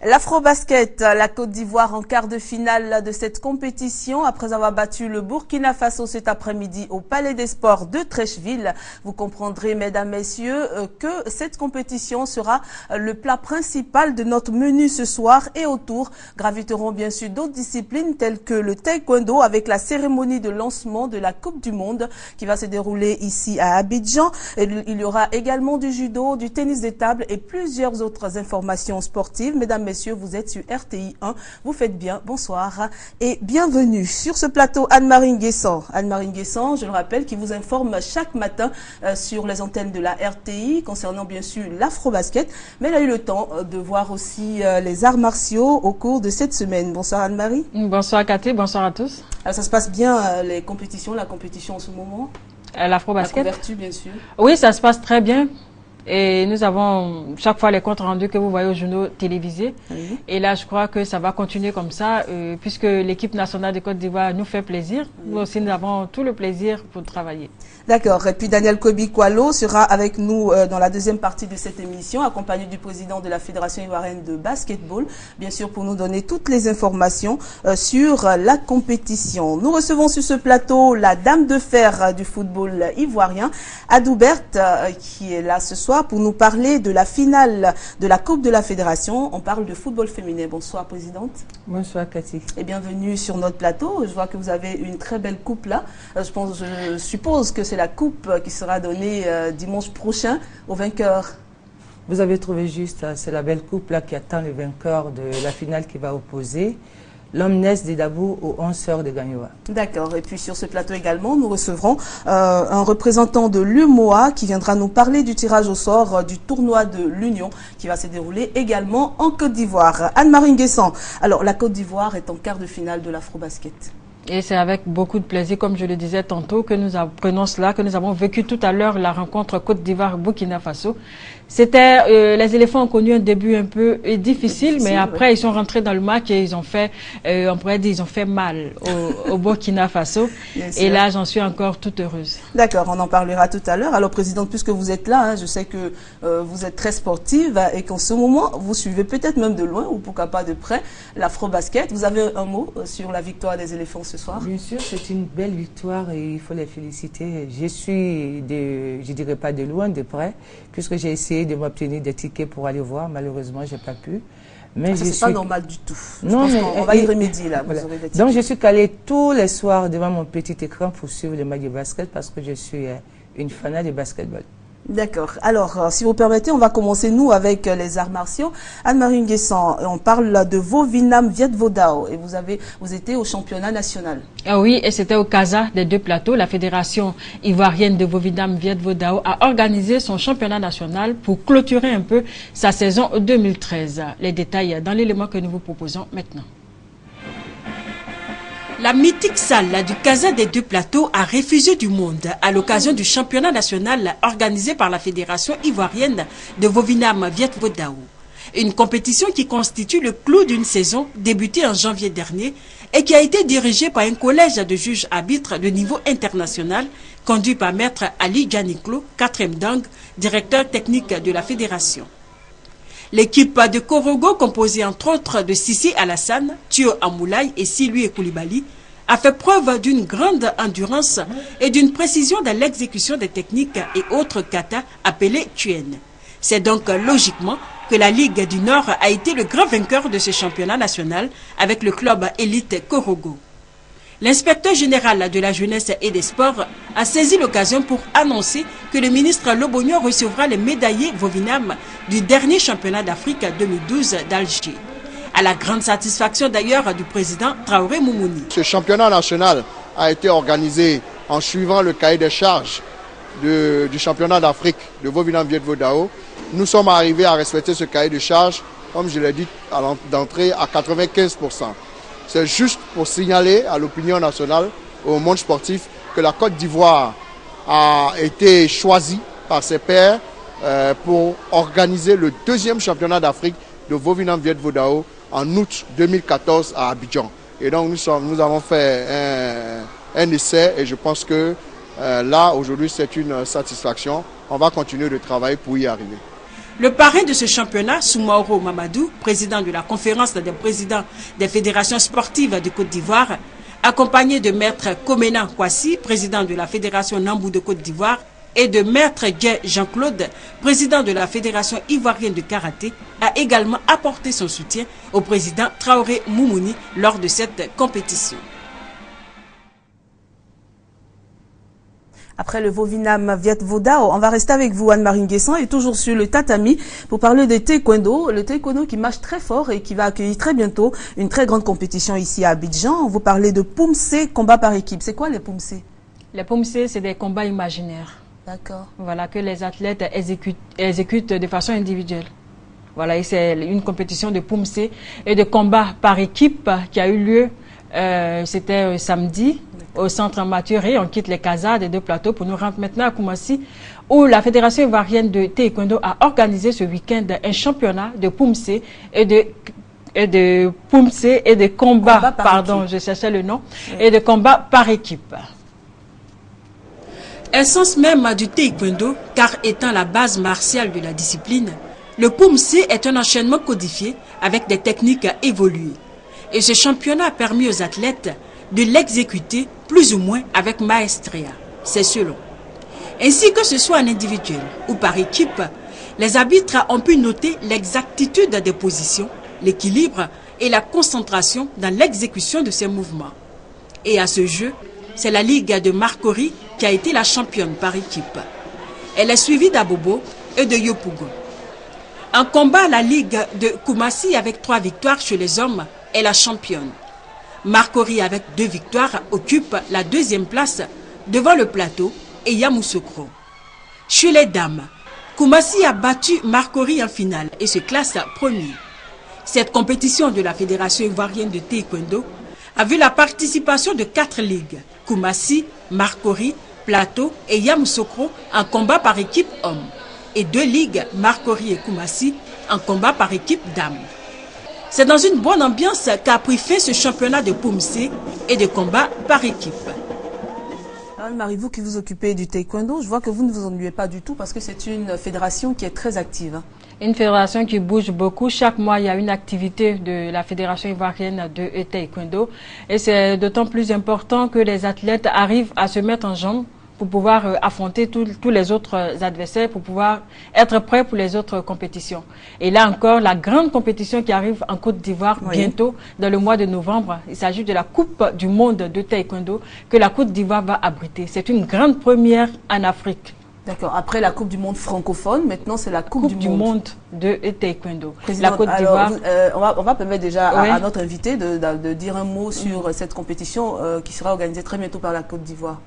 L'Afrobasket, la Côte d'Ivoire en quart de finale de cette compétition après avoir battu le Burkina Faso cet après-midi au Palais des Sports de Treichville. Vous comprendrez, mesdames, messieurs, que cette compétition sera le plat principal de notre menu ce soir et autour graviteront bien sûr d'autres disciplines telles que le taekwondo avec la cérémonie de lancement de la Coupe du Monde qui va se dérouler ici à Abidjan. Il y aura également du judo, du tennis de table et plusieurs autres informations sportives. Mesdames, messieurs, vous êtes sur RTI 1. Vous faites bien. Bonsoir et bienvenue. Sur ce plateau, Anne-Marie Nguessan. Anne-Marie Nguessan, je le rappelle, qui vous informe chaque matin sur les antennes de la RTI concernant bien sûr l'Afrobasket. Mais elle a eu le temps de voir aussi les arts martiaux au cours de cette semaine. Bonsoir Anne-Marie. Bonsoir Cathy, bonsoir à tous. Alors ça se passe bien les compétitions, la compétition en ce moment? L'Afrobasket. La couverture bien sûr. Oui, ça se passe très bien. Et nous avons chaque fois les comptes rendus que vous voyez aux journaux télévisés. Oui. Et là, je crois que ça va continuer comme ça, puisque l'équipe nationale de Côte d'Ivoire nous fait plaisir. Oui. Nous aussi, nous avons tout le plaisir pour travailler. D'accord. Et puis Daniel Kobi-Kwalo sera avec nous dans la deuxième partie de cette émission, accompagné du président de la Fédération ivoirienne de basketball, bien sûr pour nous donner toutes les informations sur la compétition. Nous recevons sur ce plateau la dame de fer du football ivoirien, Adoubert, qui est là ce soir pour nous parler de la finale de la Coupe de la Fédération. On parle de football féminin. Bonsoir, présidente. Bonsoir, Cathy. Et bienvenue sur notre plateau. Je vois que vous avez une très belle coupe là. Je suppose que c'est la coupe qui sera donnée dimanche prochain au vainqueur. Vous avez trouvé juste, c'est la belle coupe là qui attend le vainqueur de la finale qui va opposer l'Omnes de Dabou aux 11 sœurs de Gagnoa. D'accord. Et puis sur ce plateau également, nous recevrons un représentant de l'UMOA qui viendra nous parler du tirage au sort du tournoi de l'Union qui va se dérouler également en Côte d'Ivoire. Anne-Marie Nguessan, alors la Côte d'Ivoire est en quart de finale de l'Afrobasket. Et c'est avec beaucoup de plaisir, comme je le disais tantôt, que nous apprenons cela, que nous avons vécu tout à l'heure la rencontre Côte d'Ivoire-Burkina Faso. C'était, les éléphants ont connu un début un peu difficile, mais après ils sont rentrés dans le match et ils ont fait, on pourrait dire, ils ont fait mal au Burkina Faso. Et là, j'en suis encore toute heureuse. D'accord, on en parlera tout à l'heure. Alors, présidente, puisque vous êtes là, je sais que vous êtes très sportive et qu'en ce moment, vous suivez peut-être même de loin ou pourquoi pas de près l'Afrobasket. Vous avez un mot sur la victoire des éléphants ce soir? Bien sûr, c'est une belle victoire et il faut les féliciter. Je suis, je dirais pas de loin, de près, puisque j'ai essayé de m'obtenir des tickets pour aller voir. Malheureusement, j'ai pas pu. Mais c'est pas normal du tout. Non, mais on va y remédier là. Voilà. Vous aurez des tickets. Donc je suis calée tous les soirs devant mon petit écran pour suivre le match de basket parce que je suis une fanat de basketball. D'accord. Alors, si vous permettez, on va commencer, nous, avec les arts martiaux. Anne-Marie Nguessan, on parle de Vovinam Viet Vo Dao et vous étiez au championnat national. Ah oui, et c'était au CASA des deux plateaux. La Fédération ivoirienne de Vovinam Viet Vo Dao a organisé son championnat national pour clôturer un peu sa saison 2013. Les détails dans l'élément que nous vous proposons maintenant. La mythique salle du Casa des deux plateaux a refusé du monde à l'occasion du championnat national organisé par la Fédération ivoirienne de Vovinam Viet Vo Dao. Une compétition qui constitue le clou d'une saison débutée en janvier dernier et qui a été dirigée par un collège de juges arbitres de niveau international conduit par maître Ali Djaniklo, 4e dang, directeur technique de la fédération. L'équipe de Korogo, composée entre autres de Sissi Alassane, Thio Amoulaye et Silui Koulibaly, a fait preuve d'une grande endurance et d'une précision dans l'exécution des techniques et autres katas appelés Tuen. C'est donc logiquement que la Ligue du Nord a été le grand vainqueur de ce championnat national avec le club élite Korogo. L'inspecteur général de la jeunesse et des sports a saisi l'occasion pour annoncer que le ministre Lobogno recevra les médaillés Vovinam du dernier championnat d'Afrique 2012 d'Alger. À la grande satisfaction d'ailleurs du président Traoré Moumouni. Ce championnat national a été organisé en suivant le cahier des charges du championnat d'Afrique de Vovinam Viet Vo Dao. Nous sommes arrivés à respecter ce cahier de charges, comme je l'ai dit d'entrée, à 95%. C'est juste pour signaler à l'opinion nationale, au monde sportif, que la Côte d'Ivoire a été choisie par ses pairs pour organiser le deuxième championnat d'Afrique de Vovinam Viet Vo Dao en août 2014 à Abidjan. Et donc nous avons fait un essai et je pense que là, aujourd'hui, c'est une satisfaction. On va continuer de travailler pour y arriver. Le parrain de ce championnat, Soumaoro Mamadou, président de la conférence des présidents des fédérations sportives de Côte d'Ivoire, accompagné de maître Komena Kwasi, président de la fédération Nambou de Côte d'Ivoire, et de maître Gay Jean-Claude, président de la fédération ivoirienne de karaté, a également apporté son soutien au président Traoré Moumouni lors de cette compétition. Après le Vovinam Viet Vo Dao, on va rester avec vous, Anne-Marie Nguessan, et toujours sur le tatami pour parler de taekwondo. Le taekwondo qui marche très fort et qui va accueillir très bientôt une très grande compétition ici à Abidjan. On vous parler de Poumse, combat par équipe. C'est quoi les Poumse? Les Poumse, c'est des combats imaginaires. D'accord. Voilà, que les athlètes exécutent de façon individuelle. Voilà, et c'est une compétition de Poumse et de combat par équipe qui a eu lieu, c'était samedi, au centre Maturé. On quitte les casas des deux plateaux pour nous rendre maintenant à Koumassi, où la Fédération ivoirienne de taekwondo a organisé ce week-end un championnat de Poumse et de combats, pardon, je cherchais le nom, et de combats par équipe. Essence même du taekwondo, car étant la base martiale de la discipline, le Poumse est un enchaînement codifié avec des techniques évoluées. Et ce championnat a permis aux athlètes de l'exécuter plus ou moins avec maestria, c'est selon. Ainsi que ce soit en individuel ou par équipe, les arbitres ont pu noter l'exactitude des positions, l'équilibre et la concentration dans l'exécution de ces mouvements. Et à ce jeu, c'est la Ligue de Marcory qui a été la championne par équipe. Elle est suivie d'Abobo et de Yopougon. En combat, la Ligue de Koumassi avec 3 victoires chez les hommes est la championne. Marcory avec 2 victoires occupe la 2e place devant le plateau et Yamoussoukro. Chez les dames, Koumassi a battu Marcory en finale et se classe premier. Cette compétition de la Fédération ivoirienne de taekwondo a vu la participation de 4 ligues, Koumassi, Marcory, Plateau et Yamoussoukro en combat par équipe homme, et 2 ligues, Marcory et Koumassi, en combat par équipe dames. C'est dans une bonne ambiance qu'a pris fin ce championnat de Poumse et de combat par équipe. Anne-Marie, vous qui vous occupez du taekwondo, je vois que vous ne vous ennuyez pas du tout parce que c'est une fédération qui est très active. Une fédération qui bouge beaucoup. Chaque mois, il y a une activité de la Fédération ivoirienne de taekwondo. Et c'est d'autant plus important que les athlètes arrivent à se mettre en jambes pour pouvoir affronter tous les autres adversaires, pour pouvoir être prêts pour les autres compétitions. Et là encore, la grande compétition qui arrive en Côte d'Ivoire bientôt, dans le mois de novembre, il s'agit de la Coupe du monde de taekwondo que la Côte d'Ivoire va abriter. C'est une grande première en Afrique. D'accord. Après la Coupe du monde francophone, maintenant c'est la Coupe du monde de taekwondo. Président, la Côte d'Ivoire. On va permettre déjà à notre invité de dire un mot sur cette compétition qui sera organisée très bientôt par la Côte d'Ivoire.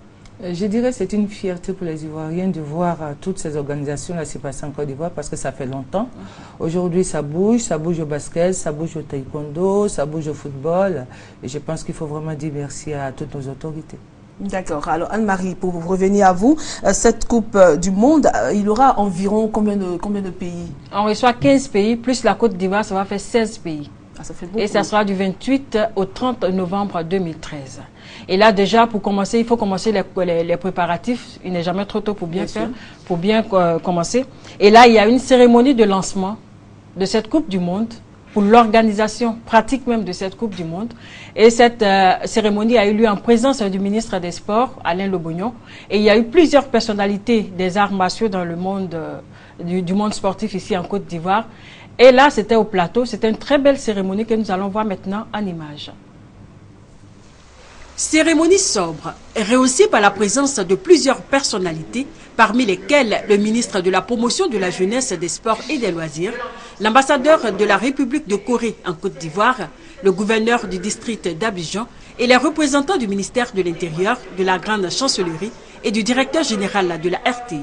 Je dirais que c'est une fierté pour les Ivoiriens de voir toutes ces organisations-là se passer en Côte d'Ivoire parce que ça fait longtemps. Aujourd'hui, ça bouge au basket, ça bouge au taekwondo, ça bouge au football. Et je pense qu'il faut vraiment dire merci à toutes nos autorités. D'accord. Alors Anne-Marie, pour revenir à vous, cette Coupe du Monde, il y aura environ combien de pays? On reçoit 15 pays, plus la Côte d'Ivoire, ça va faire 16 pays. Ah, ça fait beaucoup. Et ça sera du 28 au 30 novembre 2013. Et là déjà, pour commencer, il faut commencer les préparatifs. Il n'est jamais trop tôt pour bien faire, pour bien commencer. Et là, il y a une cérémonie de lancement de cette Coupe du Monde, pour l'organisation pratique même de cette Coupe du Monde. Et cette cérémonie a eu lieu en présence du ministre des Sports, Alain Lobognon. Et il y a eu plusieurs personnalités des arts martiaux dans le monde, du monde sportif ici en Côte d'Ivoire. Et là, c'était au plateau. C'était une très belle cérémonie que nous allons voir maintenant en images. Cérémonie sobre, rehaussée par la présence de plusieurs personnalités, parmi lesquelles le ministre de la Promotion de la Jeunesse, des Sports et des Loisirs, l'ambassadeur de la République de Corée en Côte d'Ivoire, le gouverneur du district d'Abidjan et les représentants du ministère de l'Intérieur, de la Grande Chancellerie et du directeur général de la RTI.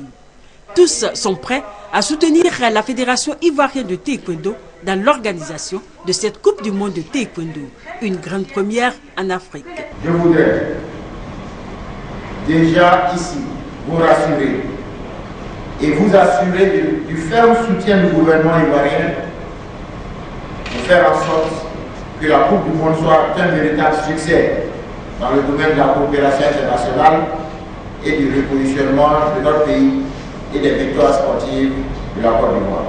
Tous sont prêts à soutenir la Fédération ivoirienne de taekwondo dans l'organisation de cette Coupe du monde de taekwondo, une grande première en Afrique. Je voudrais déjà ici vous rassurer et vous assurer du ferme soutien du gouvernement ivoirien pour faire en sorte que la Coupe du monde soit un véritable succès dans le domaine de la coopération internationale et du repositionnement de notre pays et des victoires sportives de la Côte d'Ivoire.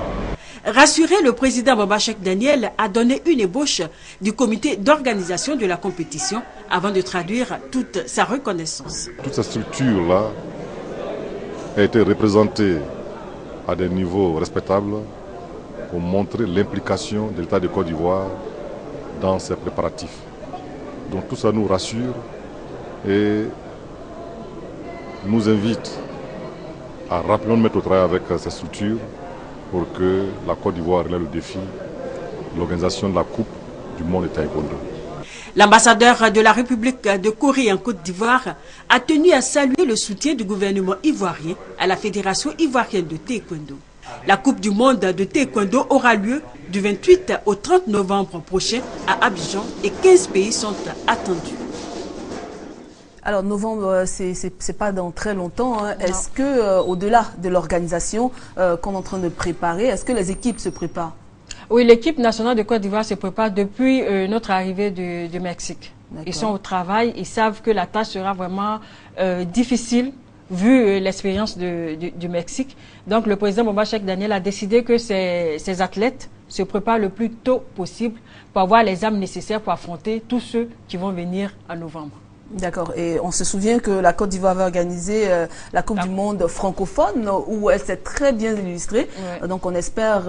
Rassuré, le président Bamba Cheikh Daniel a donné une ébauche du comité d'organisation de la compétition avant de traduire toute sa reconnaissance. Toute cette structure-là a été représentée à des niveaux respectables pour montrer l'implication de l'État de Côte d'Ivoire dans ces préparatifs. Donc tout ça nous rassure et nous invite à rapidement mettre au travail avec ces structures pour que la Côte d'Ivoire relève le défi de l'organisation de la Coupe du monde de taekwondo. L'ambassadeur de la République de Corée en Côte d'Ivoire a tenu à saluer le soutien du gouvernement ivoirien à la Fédération ivoirienne de taekwondo. La Coupe du monde de taekwondo aura lieu du 28 au 30 novembre prochain à Abidjan et 15 pays sont attendus. Alors, novembre, c'est pas dans très longtemps. Hein. Est-ce que, au-delà de l'organisation qu'on est en train de préparer, est-ce que les équipes se préparent? Oui, l'équipe nationale de Côte d'Ivoire se prépare depuis notre arrivée du Mexique. Ils sont au travail, ils savent que la tâche sera vraiment difficile vu l'expérience du Mexique. Donc, le président Bamba Cheikh Daniel a décidé que ces athlètes se préparent le plus tôt possible pour avoir les armes nécessaires pour affronter tous ceux qui vont venir en novembre. D'accord. Et on se souvient que la Côte d'Ivoire avait organisé la Coupe du Monde francophone où elle s'est très bien illustrée. Ouais. Donc on espère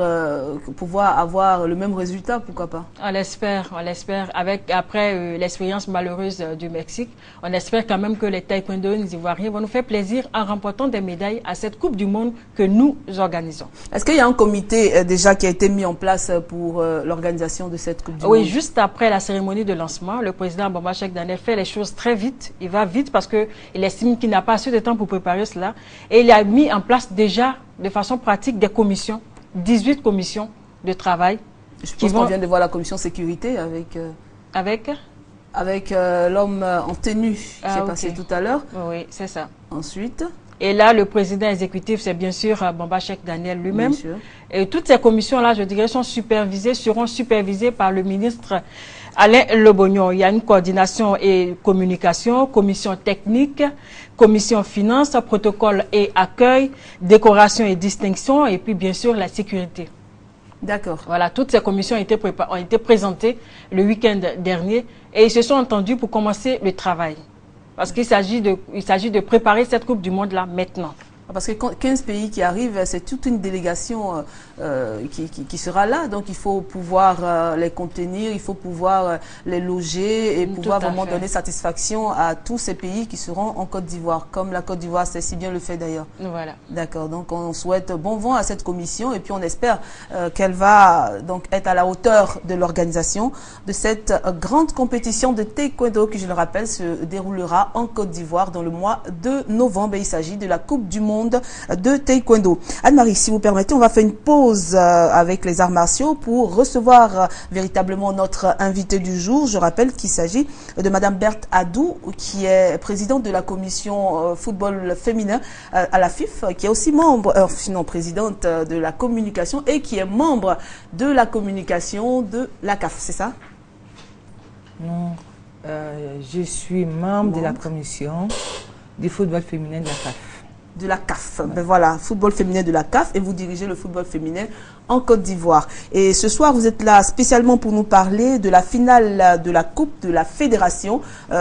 pouvoir avoir le même résultat, pourquoi pas? On l'espère. Après l'expérience malheureuse du Mexique, on espère quand même que les taekwondoïnes ivoiriens vont nous faire plaisir en remportant des médailles à cette Coupe du Monde que nous organisons. Est-ce qu'il y a un comité déjà qui a été mis en place pour l'organisation de cette Coupe du Monde? Oui, juste après la cérémonie de lancement, le président Bamba Cheikh Daniel fait les choses très vite, il va vite parce qu'il estime qu'il n'a pas assez de temps pour préparer cela. Et il a mis en place déjà de façon pratique des commissions, 18 commissions de travail. Je pense qu'on vient de voir la commission sécurité avec l'homme en tenue qui est passé tout à l'heure. Oui, c'est ça. Ensuite. Et là, le président exécutif, c'est bien sûr Bamba Cheikh Daniel lui-même. Et toutes ces commissions-là, je dirais, seront supervisées par le ministre Alain Lebognon. Il y a une coordination et communication, commission technique, commission finance, protocole et accueil, décoration et distinction, et puis bien sûr la sécurité. D'accord. Voilà, toutes ces commissions ont été présentées le week-end dernier et ils se sont entendus pour commencer le travail. Parce qu'il s'agit de préparer cette Coupe du Monde là maintenant. Parce que 15 pays qui arrivent, c'est toute une délégation qui sera là. Donc, il faut pouvoir les contenir, il faut pouvoir les loger et pouvoir vraiment donner satisfaction à tous ces pays qui seront en Côte d'Ivoire, comme la Côte d'Ivoire sait si bien le fait d'ailleurs. Voilà. D'accord. Donc, on souhaite bon vent à cette commission et puis on espère qu'elle va donc être à la hauteur de l'organisation de cette grande compétition de taekwondo qui, je le rappelle, se déroulera en Côte d'Ivoire dans le mois de novembre. Et il s'agit de la Coupe du Monde de taekwondo. Anne-Marie, si vous permettez, on va faire une pause avec les arts martiaux pour recevoir véritablement notre invité du jour. Je rappelle qu'il s'agit de Madame Berthe Adou, qui est présidente de la commission football féminin à la FIF, qui est aussi membre, présidente de la communication et qui est membre de la communication de la CAF, c'est ça? Non, je suis membre de la commission du football féminin de la CAF. De la CAF. Ben voilà, football féminin de la CAF et vous dirigez le football féminin en Côte d'Ivoire. Et ce soir, vous êtes là spécialement pour nous parler de la finale de la Coupe de la Fédération.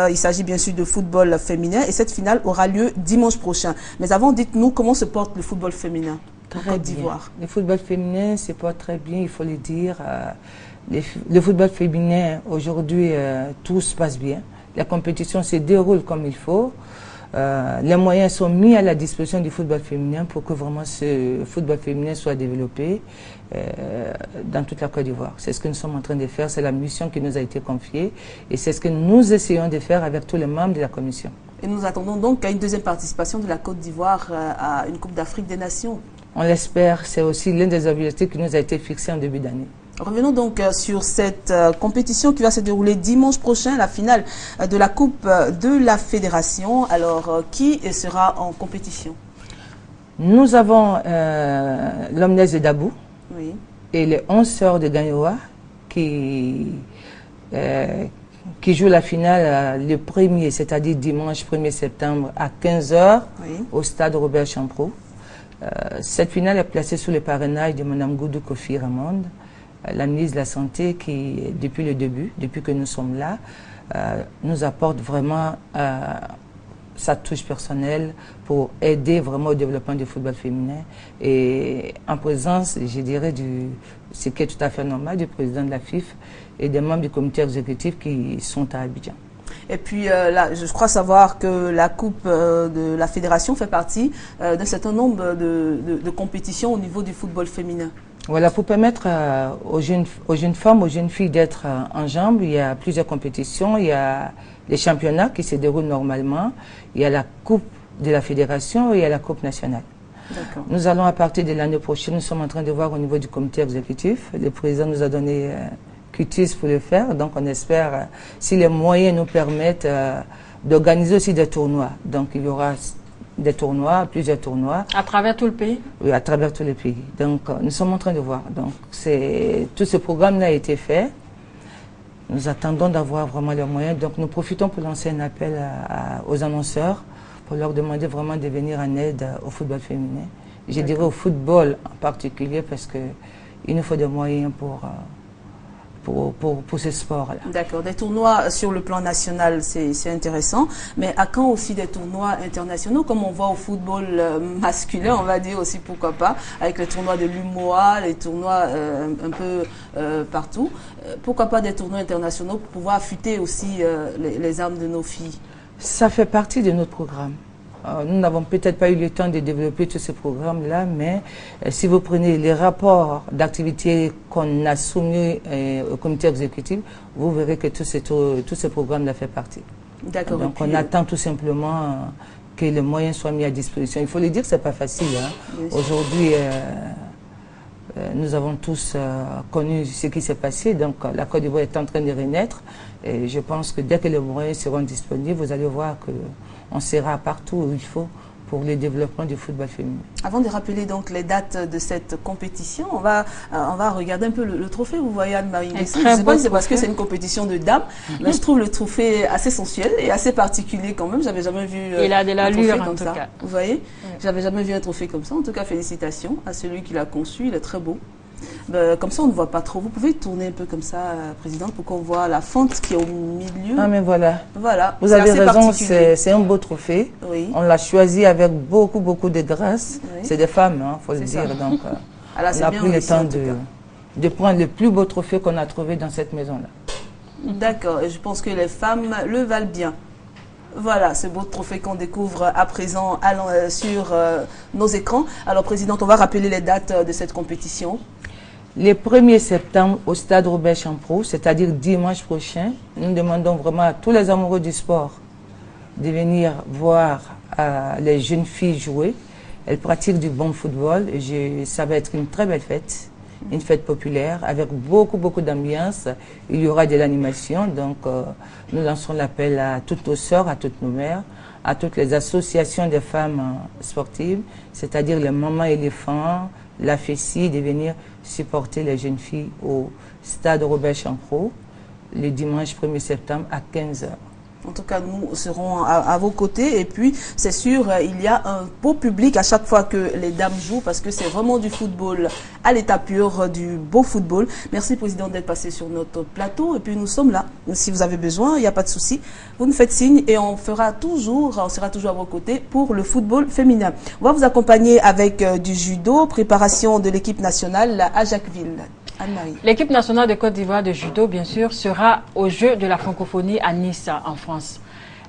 Il s'agit bien sûr de football féminin et cette finale aura lieu dimanche prochain. Mais avant, dites-nous comment se porte le football féminin en Côte d'Ivoire. Le football féminin se porte très bien, il faut le dire. Le football féminin, aujourd'hui, tout se passe bien. La compétition se déroule comme il faut. Les moyens sont mis à la disposition du football féminin pour que vraiment ce football féminin soit développé dans toute la Côte d'Ivoire. C'est ce que nous sommes en train de faire, c'est la mission qui nous a été confiée et c'est ce que nous essayons de faire avec tous les membres de la commission. Et nous attendons donc à une deuxième participation de la Côte d'Ivoire à une Coupe d'Afrique des Nations. On l'espère, c'est aussi l'un des objectifs qui nous a été fixé en début d'année. Revenons donc sur cette compétition qui va se dérouler dimanche prochain, la finale de la Coupe de la Fédération. Alors, qui sera en compétition? Nous avons l'Omnes de Dabou et les 11 sœurs de Gagnoa qui jouent la finale le 1er, c'est-à-dire dimanche 1er septembre à 15 h au stade Robert Champrou. Cette finale est placée sous le parrainage de Mme Goudou Kofi Ramonde, la ministre de la Santé qui, depuis le début, depuis que nous sommes là, nous apporte vraiment sa touche personnelle pour aider vraiment au développement du football féminin et en présence, je dirais, ce qui est tout à fait normal, du président de la FIF et des membres du comité exécutif qui sont à Abidjan. Et puis là, je crois savoir que la Coupe de la Fédération fait partie d'un certain nombre de compétitions au niveau du football féminin. Voilà, pour permettre aux jeunes femmes, aux jeunes filles d'être en jambes, il y a plusieurs compétitions. Il y a les championnats qui se déroulent normalement, il y a la Coupe de la Fédération et il y a la Coupe nationale. Nous allons à partir de l'année prochaine, nous sommes en train de voir au niveau du comité exécutif. Le président nous a donné cutis pour le faire, donc on espère, si les moyens nous permettent, d'organiser aussi des tournois. Donc il y aura des tournois, plusieurs tournois. À travers tout le pays? Oui, à travers tout le pays. Donc nous sommes en train de voir. Donc tout ce programme-là a été fait. Nous attendons d'avoir vraiment les moyens. Donc nous profitons pour lancer un appel aux annonceurs pour leur demander vraiment de venir en aide au football féminin. Je dirais au football en particulier parce qu'il nous faut des moyens pour ce sport-là. D'accord. Des tournois sur le plan national, c'est intéressant. Mais à quand aussi des tournois internationaux, comme on voit au football masculin, on va dire aussi, pourquoi pas, avec les tournois de l'UMOA, les tournois un peu partout. Pourquoi pas des tournois internationaux pour pouvoir affûter aussi les armes de nos filles? Ça fait partie de notre programme. Nous n'avons peut-être pas eu le temps de développer tous ces programmes-là, mais si vous prenez les rapports d'activité qu'on a soumis au comité exécutif, vous verrez que tous ces programmes-là font partie. D'accord. Donc on attend tout simplement que les moyens soient mis à disposition. Il faut le dire, c'est pas facile. Hein. Aujourd'hui, nous avons tous connu ce qui s'est passé. Donc la Côte d'Ivoire est en train de renaître. Et je pense que dès que les moyens seront disponibles, vous allez voir qu'on sera partout où il faut pour le développement du football féminin. Avant de rappeler donc les dates de cette compétition, on va regarder un peu le trophée. Vous voyez Anne-Marie, je ne sais pas si c'est parce que c'est une compétition de dames, mais je trouve le trophée assez sensuel et assez particulier quand même. J'avais jamais vu il a de l'allure en tout ça. Cas. Vous voyez, j'avais jamais vu un trophée comme ça. En tout cas, félicitations à celui qui l'a conçu. Il est très beau. Comme ça, on ne voit pas trop. Vous pouvez tourner un peu comme ça, Présidente, pour qu'on voit la fente qui est au milieu. Ah, mais voilà. Voilà. Vous avez raison, c'est un beau trophée. Oui. On l'a choisi avec beaucoup de grâce. Oui. C'est des femmes, il faut le dire. Donc, alors, on a pris le temps de prendre le plus beau trophée qu'on a trouvé dans cette maison-là. D'accord. Et je pense que les femmes le valent bien. Voilà, ce beau trophée qu'on découvre à présent sur nos écrans. Alors, Présidente, on va rappeler les dates de cette compétition. Le 1er septembre au stade Robert Champrou, c'est-à-dire dimanche prochain, nous demandons vraiment à tous les amoureux du sport de venir voir les jeunes filles jouer. Elles pratiquent du bon football. Ça va être une très belle fête, une fête populaire avec beaucoup d'ambiance. Il y aura de l'animation, donc nous lançons l'appel à toutes nos sœurs, à toutes nos mères, à toutes les associations des femmes sportives, c'est-à-dire les mamans éléphants, la FECI, de venir supporter les jeunes filles au stade Robert Champrou le dimanche 1er septembre à 15h. En tout cas, nous serons à vos côtés. Et puis, c'est sûr, il y a un beau public à chaque fois que les dames jouent parce que c'est vraiment du football à l'état pur, du beau football. Merci, Président, d'être passé sur notre plateau. Et puis, nous sommes là. Si vous avez besoin, il n'y a pas de souci. Vous nous faites signe et on sera toujours à vos côtés pour le football féminin. On va vous accompagner avec du judo, préparation de l'équipe nationale à Jacquesville. L'équipe nationale de Côte d'Ivoire de judo, bien sûr, sera aux Jeux de la francophonie à Nice, en France.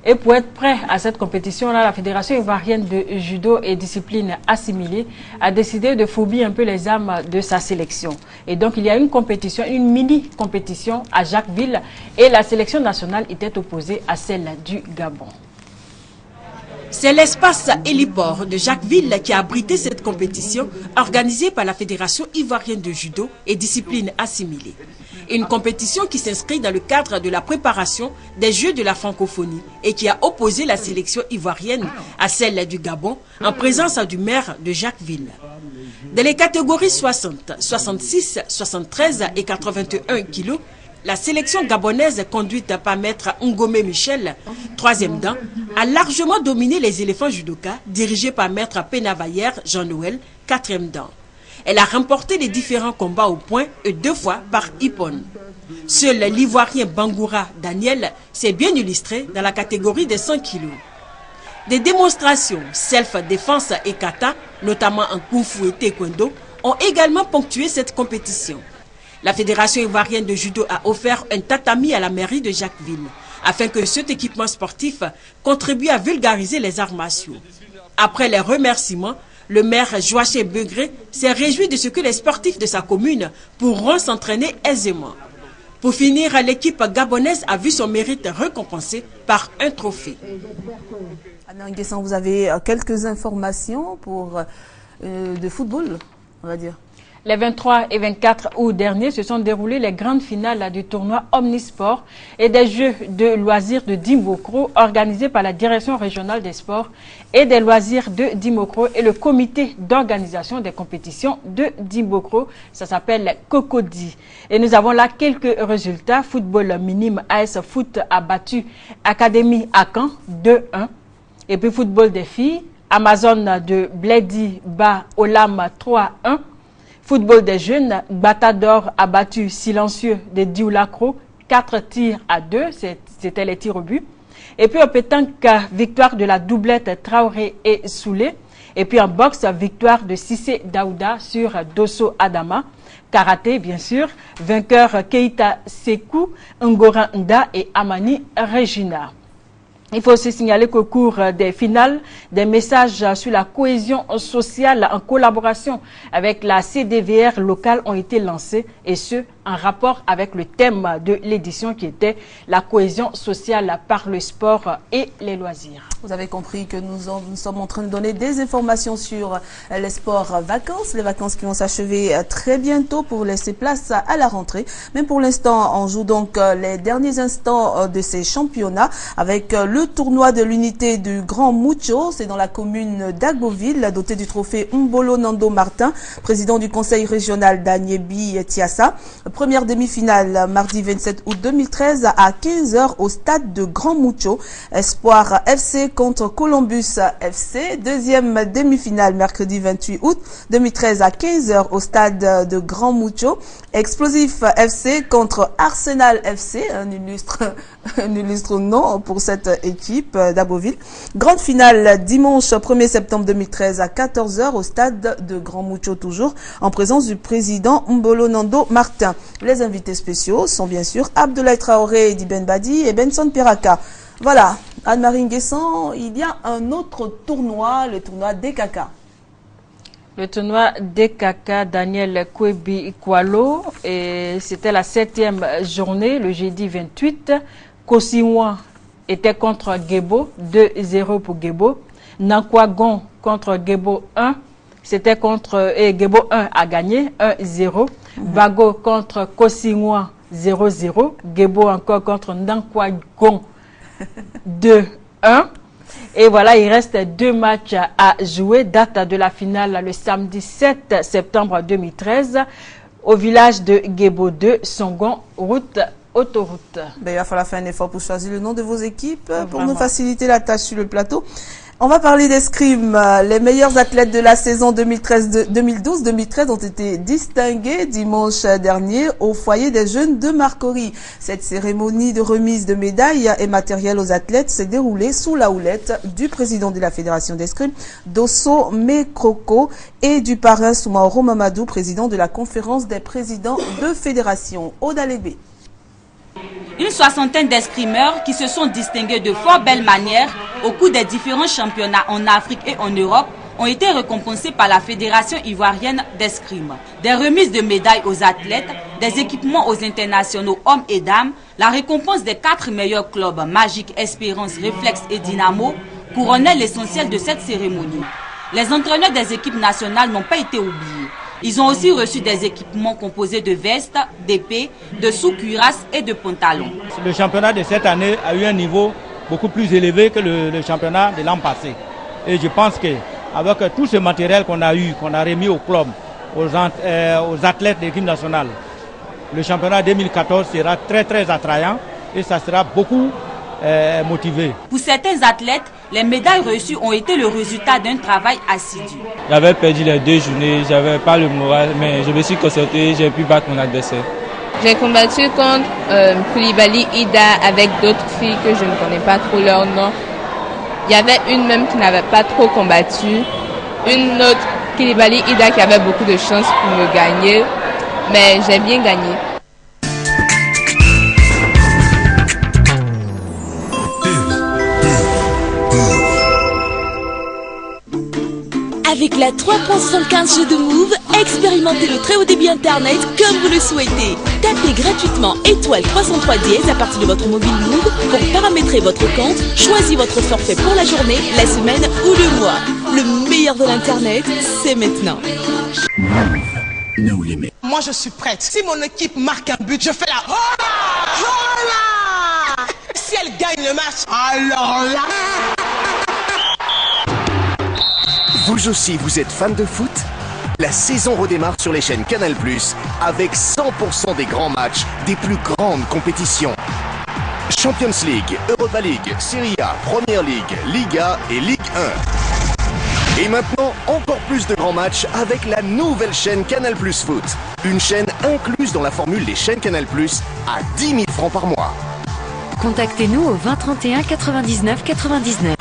Et pour être prêt à cette compétition-là, la Fédération ivoirienne de judo et discipline assimilée a décidé de fourbir un peu les armes de sa sélection. Et donc, il y a une compétition, une mini-compétition à Jacquesville et la sélection nationale était opposée à celle du Gabon. C'est l'espace héliport de Jacquesville qui a abrité cette compétition organisée par la Fédération ivoirienne de judo et discipline assimilée. Une compétition qui s'inscrit dans le cadre de la préparation des Jeux de la francophonie et qui a opposé la sélection ivoirienne à celle du Gabon en présence du maire de Jacquesville. Dans les catégories 60, 66, 73 et 81 kilos, la sélection gabonaise conduite par maître Ngome Michel, 3e dan, a largement dominé les éléphants judoka dirigés par maître Penavayer Jean-Noël, 4e dan. Elle a remporté les différents combats au point et 2 fois par Ippon. Seul l'Ivoirien Bangoura Daniel s'est bien illustré dans la catégorie des 100 kilos. Des démonstrations self-défense et kata, notamment en kung fu et taekwondo, ont également ponctué cette compétition. La Fédération ivoirienne de judo a offert un tatami à la mairie de Jacquesville, afin que cet équipement sportif contribue à vulgariser les arts martiaux. Après les remerciements, le maire Joachim Begré s'est réjoui de ce que les sportifs de sa commune pourront s'entraîner aisément. Pour finir, l'équipe gabonaise a vu son mérite récompensé par un trophée. Anna Nguessan, vous avez quelques informations pour de football, on va dire. Les 23 et 24 août dernier se sont déroulées les grandes finales du tournoi Omnisport et des Jeux de loisirs de Dimbokro organisés par la Direction régionale des sports et des loisirs de Dimbokro et le comité d'organisation des compétitions de Dimbokro. Ça s'appelle Cocody. Et nous avons là quelques résultats. Football minime, AS Foot a battu Académie Akan 2-1. Et puis football des filles, Amazon de Bledi bat Olam 3-1. Football des jeunes, Batador a battu Silencieux de Dioulacro, 4-2, c'était les tirs au but. Et puis au pétanque, victoire de la doublette Traoré et Soulé. Et puis en boxe, victoire de Sissé Daouda sur Dosso Adama. Karaté, bien sûr, vainqueur Keita Sekou, Ngora Nda et Amani Regina. Il faut aussi signaler qu'au cours des finales, des messages sur la cohésion sociale en collaboration avec la CDVR locale ont été lancés, et ce, en rapport avec le thème de l'édition qui était la cohésion sociale par le sport et les loisirs. Vous avez compris que nous sommes en train de donner des informations sur les sports vacances, les vacances qui vont s'achever très bientôt pour laisser place à la rentrée. Mais pour l'instant, on joue donc les derniers instants de ces championnats avec le tournoi de l'unité du Grand Mucho. C'est dans la commune d'Agboville, doté du trophée Mbolo Nando Martin, président du conseil régional d'Agnébi Tiassa. Première demi-finale mardi 27 août 2013 à 15h au stade de Grand Mucho. Espoir FC contre Columbus FC. Deuxième demi-finale mercredi 28 août 2013 à 15h au stade de Grand Mucho. Explosif FC contre Arsenal FC. Un illustre nom pour cette équipe d'Agboville. Grande finale dimanche 1er septembre 2013 à 14h au stade de Grand Mucho toujours, en présence du président Mbolo Nando Martin. Les invités spéciaux sont bien sûr Abdoulaye Traoré, Diben Badi et Benson Peraka. Voilà, Anne-Marie Nguessan, il y a un autre tournoi, le tournoi DKK. Le tournoi DKK Daniel Kwebi Kwalo, et c'était la 7e journée, le jeudi 28. Kosiwan était contre Gebo, 2-0 pour Gebo. Nankwagon contre Gebo 1, c'était contre Gebo 1 a gagné, 1-0. Bago contre Kosiwan, 0-0. Gebo encore contre Nankwagon, 2-1. Et voilà, il reste 2 matchs à jouer. Date de la finale le samedi 7 septembre 2013 au village de Gebo 2, Songon, autoroute. Ben, il va falloir faire un effort pour choisir le nom de vos équipes pour nous faciliter la tâche sur le plateau. On va parler d'escrime. Les meilleurs athlètes de la saison 2012-2013 ont été distingués dimanche dernier au foyer des jeunes de Marcory. Cette cérémonie de remise de médailles et matériel aux athlètes s'est déroulée sous la houlette du président de la Fédération d'escrime, Dosso Mekroko, et du parrain Soumaoro Mamadou, président de la conférence des présidents de fédération. Odalébé. Une soixantaine d'escrimeurs qui se sont distingués de fort belle manière au cours des différents championnats en Afrique et en Europe ont été récompensés par la Fédération ivoirienne d'escrime. Des remises de médailles aux athlètes, des équipements aux internationaux hommes et dames, la récompense des 4 meilleurs clubs, Magic, Espérance, Réflexe et Dynamo, couronnait l'essentiel de cette cérémonie. Les entraîneurs des équipes nationales n'ont pas été oubliés. Ils ont aussi reçu des équipements composés de vestes, d'épées, de sous-cuirasses et de pantalons. Le championnat de cette année a eu un niveau beaucoup plus élevé que le championnat de l'an passé. Et je pense qu'avec tout ce matériel qu'on a eu, qu'on a remis au club, aux athlètes de l'équipe nationale, le championnat 2014 sera très très attrayant et ça sera beaucoup motivé. Pour certains athlètes, les médailles reçues ont été le résultat d'un travail assidu. J'avais perdu les 2 journées, j'avais pas le moral, mais je me suis concentré, j'ai pu battre mon adversaire. J'ai combattu contre Koulibaly Ida avec d'autres filles que je ne connais pas trop leur nom. Il y avait une même qui n'avait pas trop combattu, une autre Koulibaly Ida qui avait beaucoup de chances pour me gagner, mais j'ai bien gagné. Avec la 3.75 G de Move, expérimentez le très haut débit internet comme vous le souhaitez. Tapez gratuitement étoile 303 dièse à partir de votre mobile Move pour paramétrer votre compte, choisissez votre forfait pour la journée, la semaine ou le mois. Le meilleur de l'internet, c'est maintenant. Moi je suis prête. Si mon équipe marque un but, je fais la hola! Hola! Si elle gagne le match, alors là... Vous aussi, vous êtes fan de foot? La saison redémarre sur les chaînes Canal+, avec 100% des grands matchs des plus grandes compétitions. Champions League, Europa League, Serie A, Premier League, Liga et Ligue 1. Et maintenant, encore plus de grands matchs avec la nouvelle chaîne Canal+ Foot. Une chaîne incluse dans la formule des chaînes Canal+ à 10 000 francs par mois. Contactez-nous au 20 31 99 99.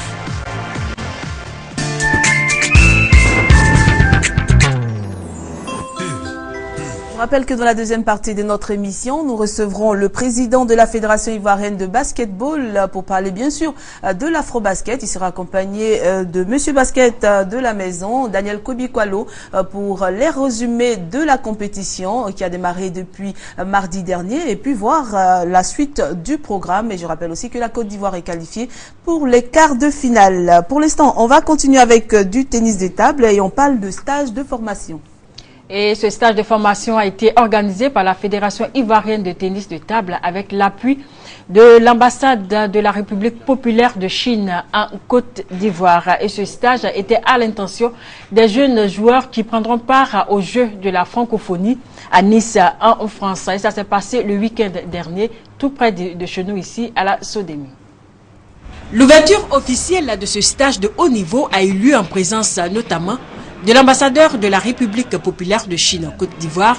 Je rappelle que dans la deuxième partie de notre émission, nous recevrons le président de la Fédération ivoirienne de basketball pour parler bien sûr de l'Afro-Basket. Il sera accompagné de Monsieur Basket de la maison, Daniel Kobikwalo, pour les résumés de la compétition qui a démarré depuis mardi dernier et puis voir la suite du programme. Et je rappelle aussi que la Côte d'Ivoire est qualifiée pour les quarts de finale. Pour l'instant, on va continuer avec du tennis de table et on parle de stage de formation. Et ce stage de formation a été organisé par la Fédération ivoirienne de tennis de table avec l'appui de l'ambassade de la République populaire de Chine en Côte d'Ivoire. Et ce stage était à l'intention des jeunes joueurs qui prendront part aux Jeux de la francophonie à Nice en France. Et ça s'est passé le week-end dernier, tout près de chez nous ici à la Sodémie. L'ouverture officielle de ce stage de haut niveau a eu lieu en présence notamment de l'ambassadeur de la République populaire de Chine en Côte d'Ivoire,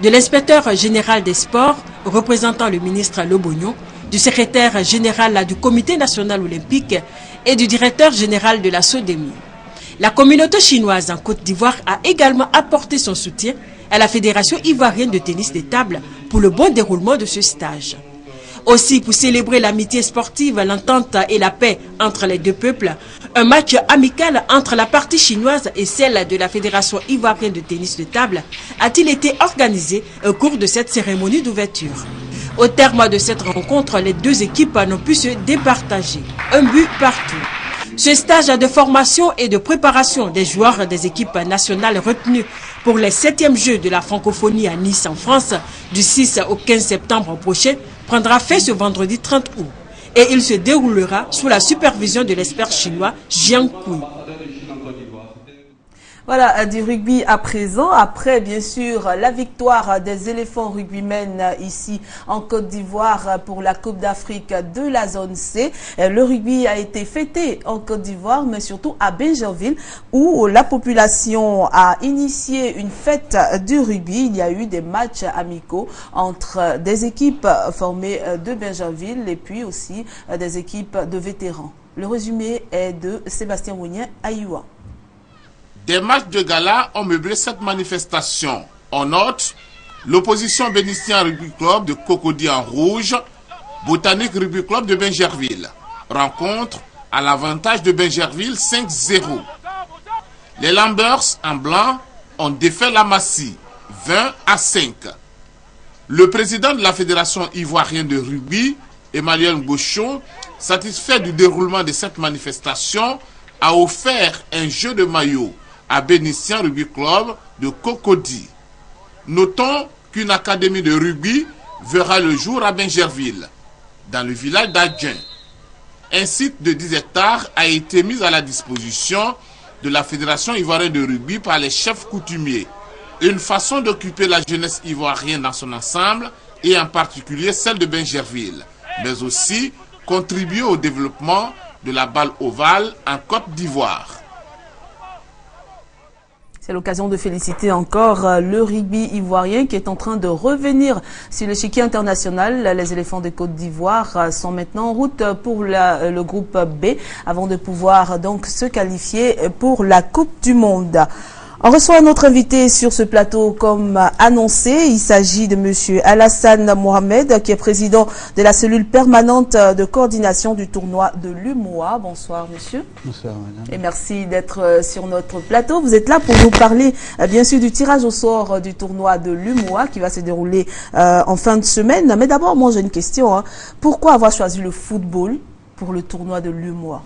de l'inspecteur général des sports représentant le ministre Lobognon, du secrétaire général du Comité national olympique et du directeur général de la Sodémie. La communauté chinoise en Côte d'Ivoire a également apporté son soutien à la Fédération ivoirienne de tennis de table pour le bon déroulement de ce stage. Aussi, pour célébrer l'amitié sportive, l'entente et la paix entre les deux peuples, un match amical entre la partie chinoise et celle de la Fédération ivoirienne de tennis de table a-t-il été organisé au cours de cette cérémonie d'ouverture. Au terme de cette rencontre, les deux équipes n'ont pu se départager. Un but partout. Ce stage de formation et de préparation des joueurs des équipes nationales retenues pour les 7e Jeux de la francophonie à Nice en France du 6 au 15 septembre prochain prendra fin ce vendredi 30 août et il se déroulera sous la supervision de l'expert chinois Jiang Kui. Voilà, du rugby à présent. Après, bien sûr, la victoire des éléphants rugbymen ici en Côte d'Ivoire pour la Coupe d'Afrique de la zone C. Le rugby a été fêté en Côte d'Ivoire, mais surtout à Bingerville, où la population a initié une fête du rugby. Il y a eu des matchs amicaux entre des équipes formées de Bingerville et puis aussi des équipes de vétérans. Le résumé est de Sébastien Mounien à Iowa. Des matchs de gala ont meublé cette manifestation. On note l'opposition bénitien Rugby Club de Cocody en rouge, Botanique Rugby Club de Bingerville. Rencontre à l'avantage de Bingerville 5-0. Les Lambers en blanc ont défait la Massy 20-5. Le président de la Fédération ivoirienne de rugby, Emmanuel Gauchon, satisfait du déroulement de cette manifestation, a offert un jeu de maillot à Bénitien Rugby Club de Cocody. Notons qu'une académie de rugby verra le jour à Bingerville, dans le village d'Adjen. Un site de 10 hectares a été mis à la disposition de la Fédération ivoirienne de rugby par les chefs coutumiers. Une façon d'occuper la jeunesse ivoirienne dans son ensemble et en particulier celle de Bingerville, mais aussi contribuer au développement de la balle ovale en Côte d'Ivoire. C'est l'occasion de féliciter encore le rugby ivoirien qui est en train de revenir sur l'échiquier international. Les éléphants de Côte d'Ivoire sont maintenant en route pour le groupe B avant de pouvoir donc se qualifier pour la Coupe du Monde. On reçoit notre invité sur ce plateau comme annoncé. Il s'agit de monsieur Alassane Mohamed, qui est président de la cellule permanente de coordination du tournoi de l'UMOA. Bonsoir monsieur. Bonsoir madame. Et merci d'être sur notre plateau. Vous êtes là pour nous parler bien sûr du tirage au sort du tournoi de l'UMOA qui va se dérouler en fin de semaine. Mais d'abord, moi j'ai une question. Pourquoi avoir choisi le football pour le tournoi de l'UMOA?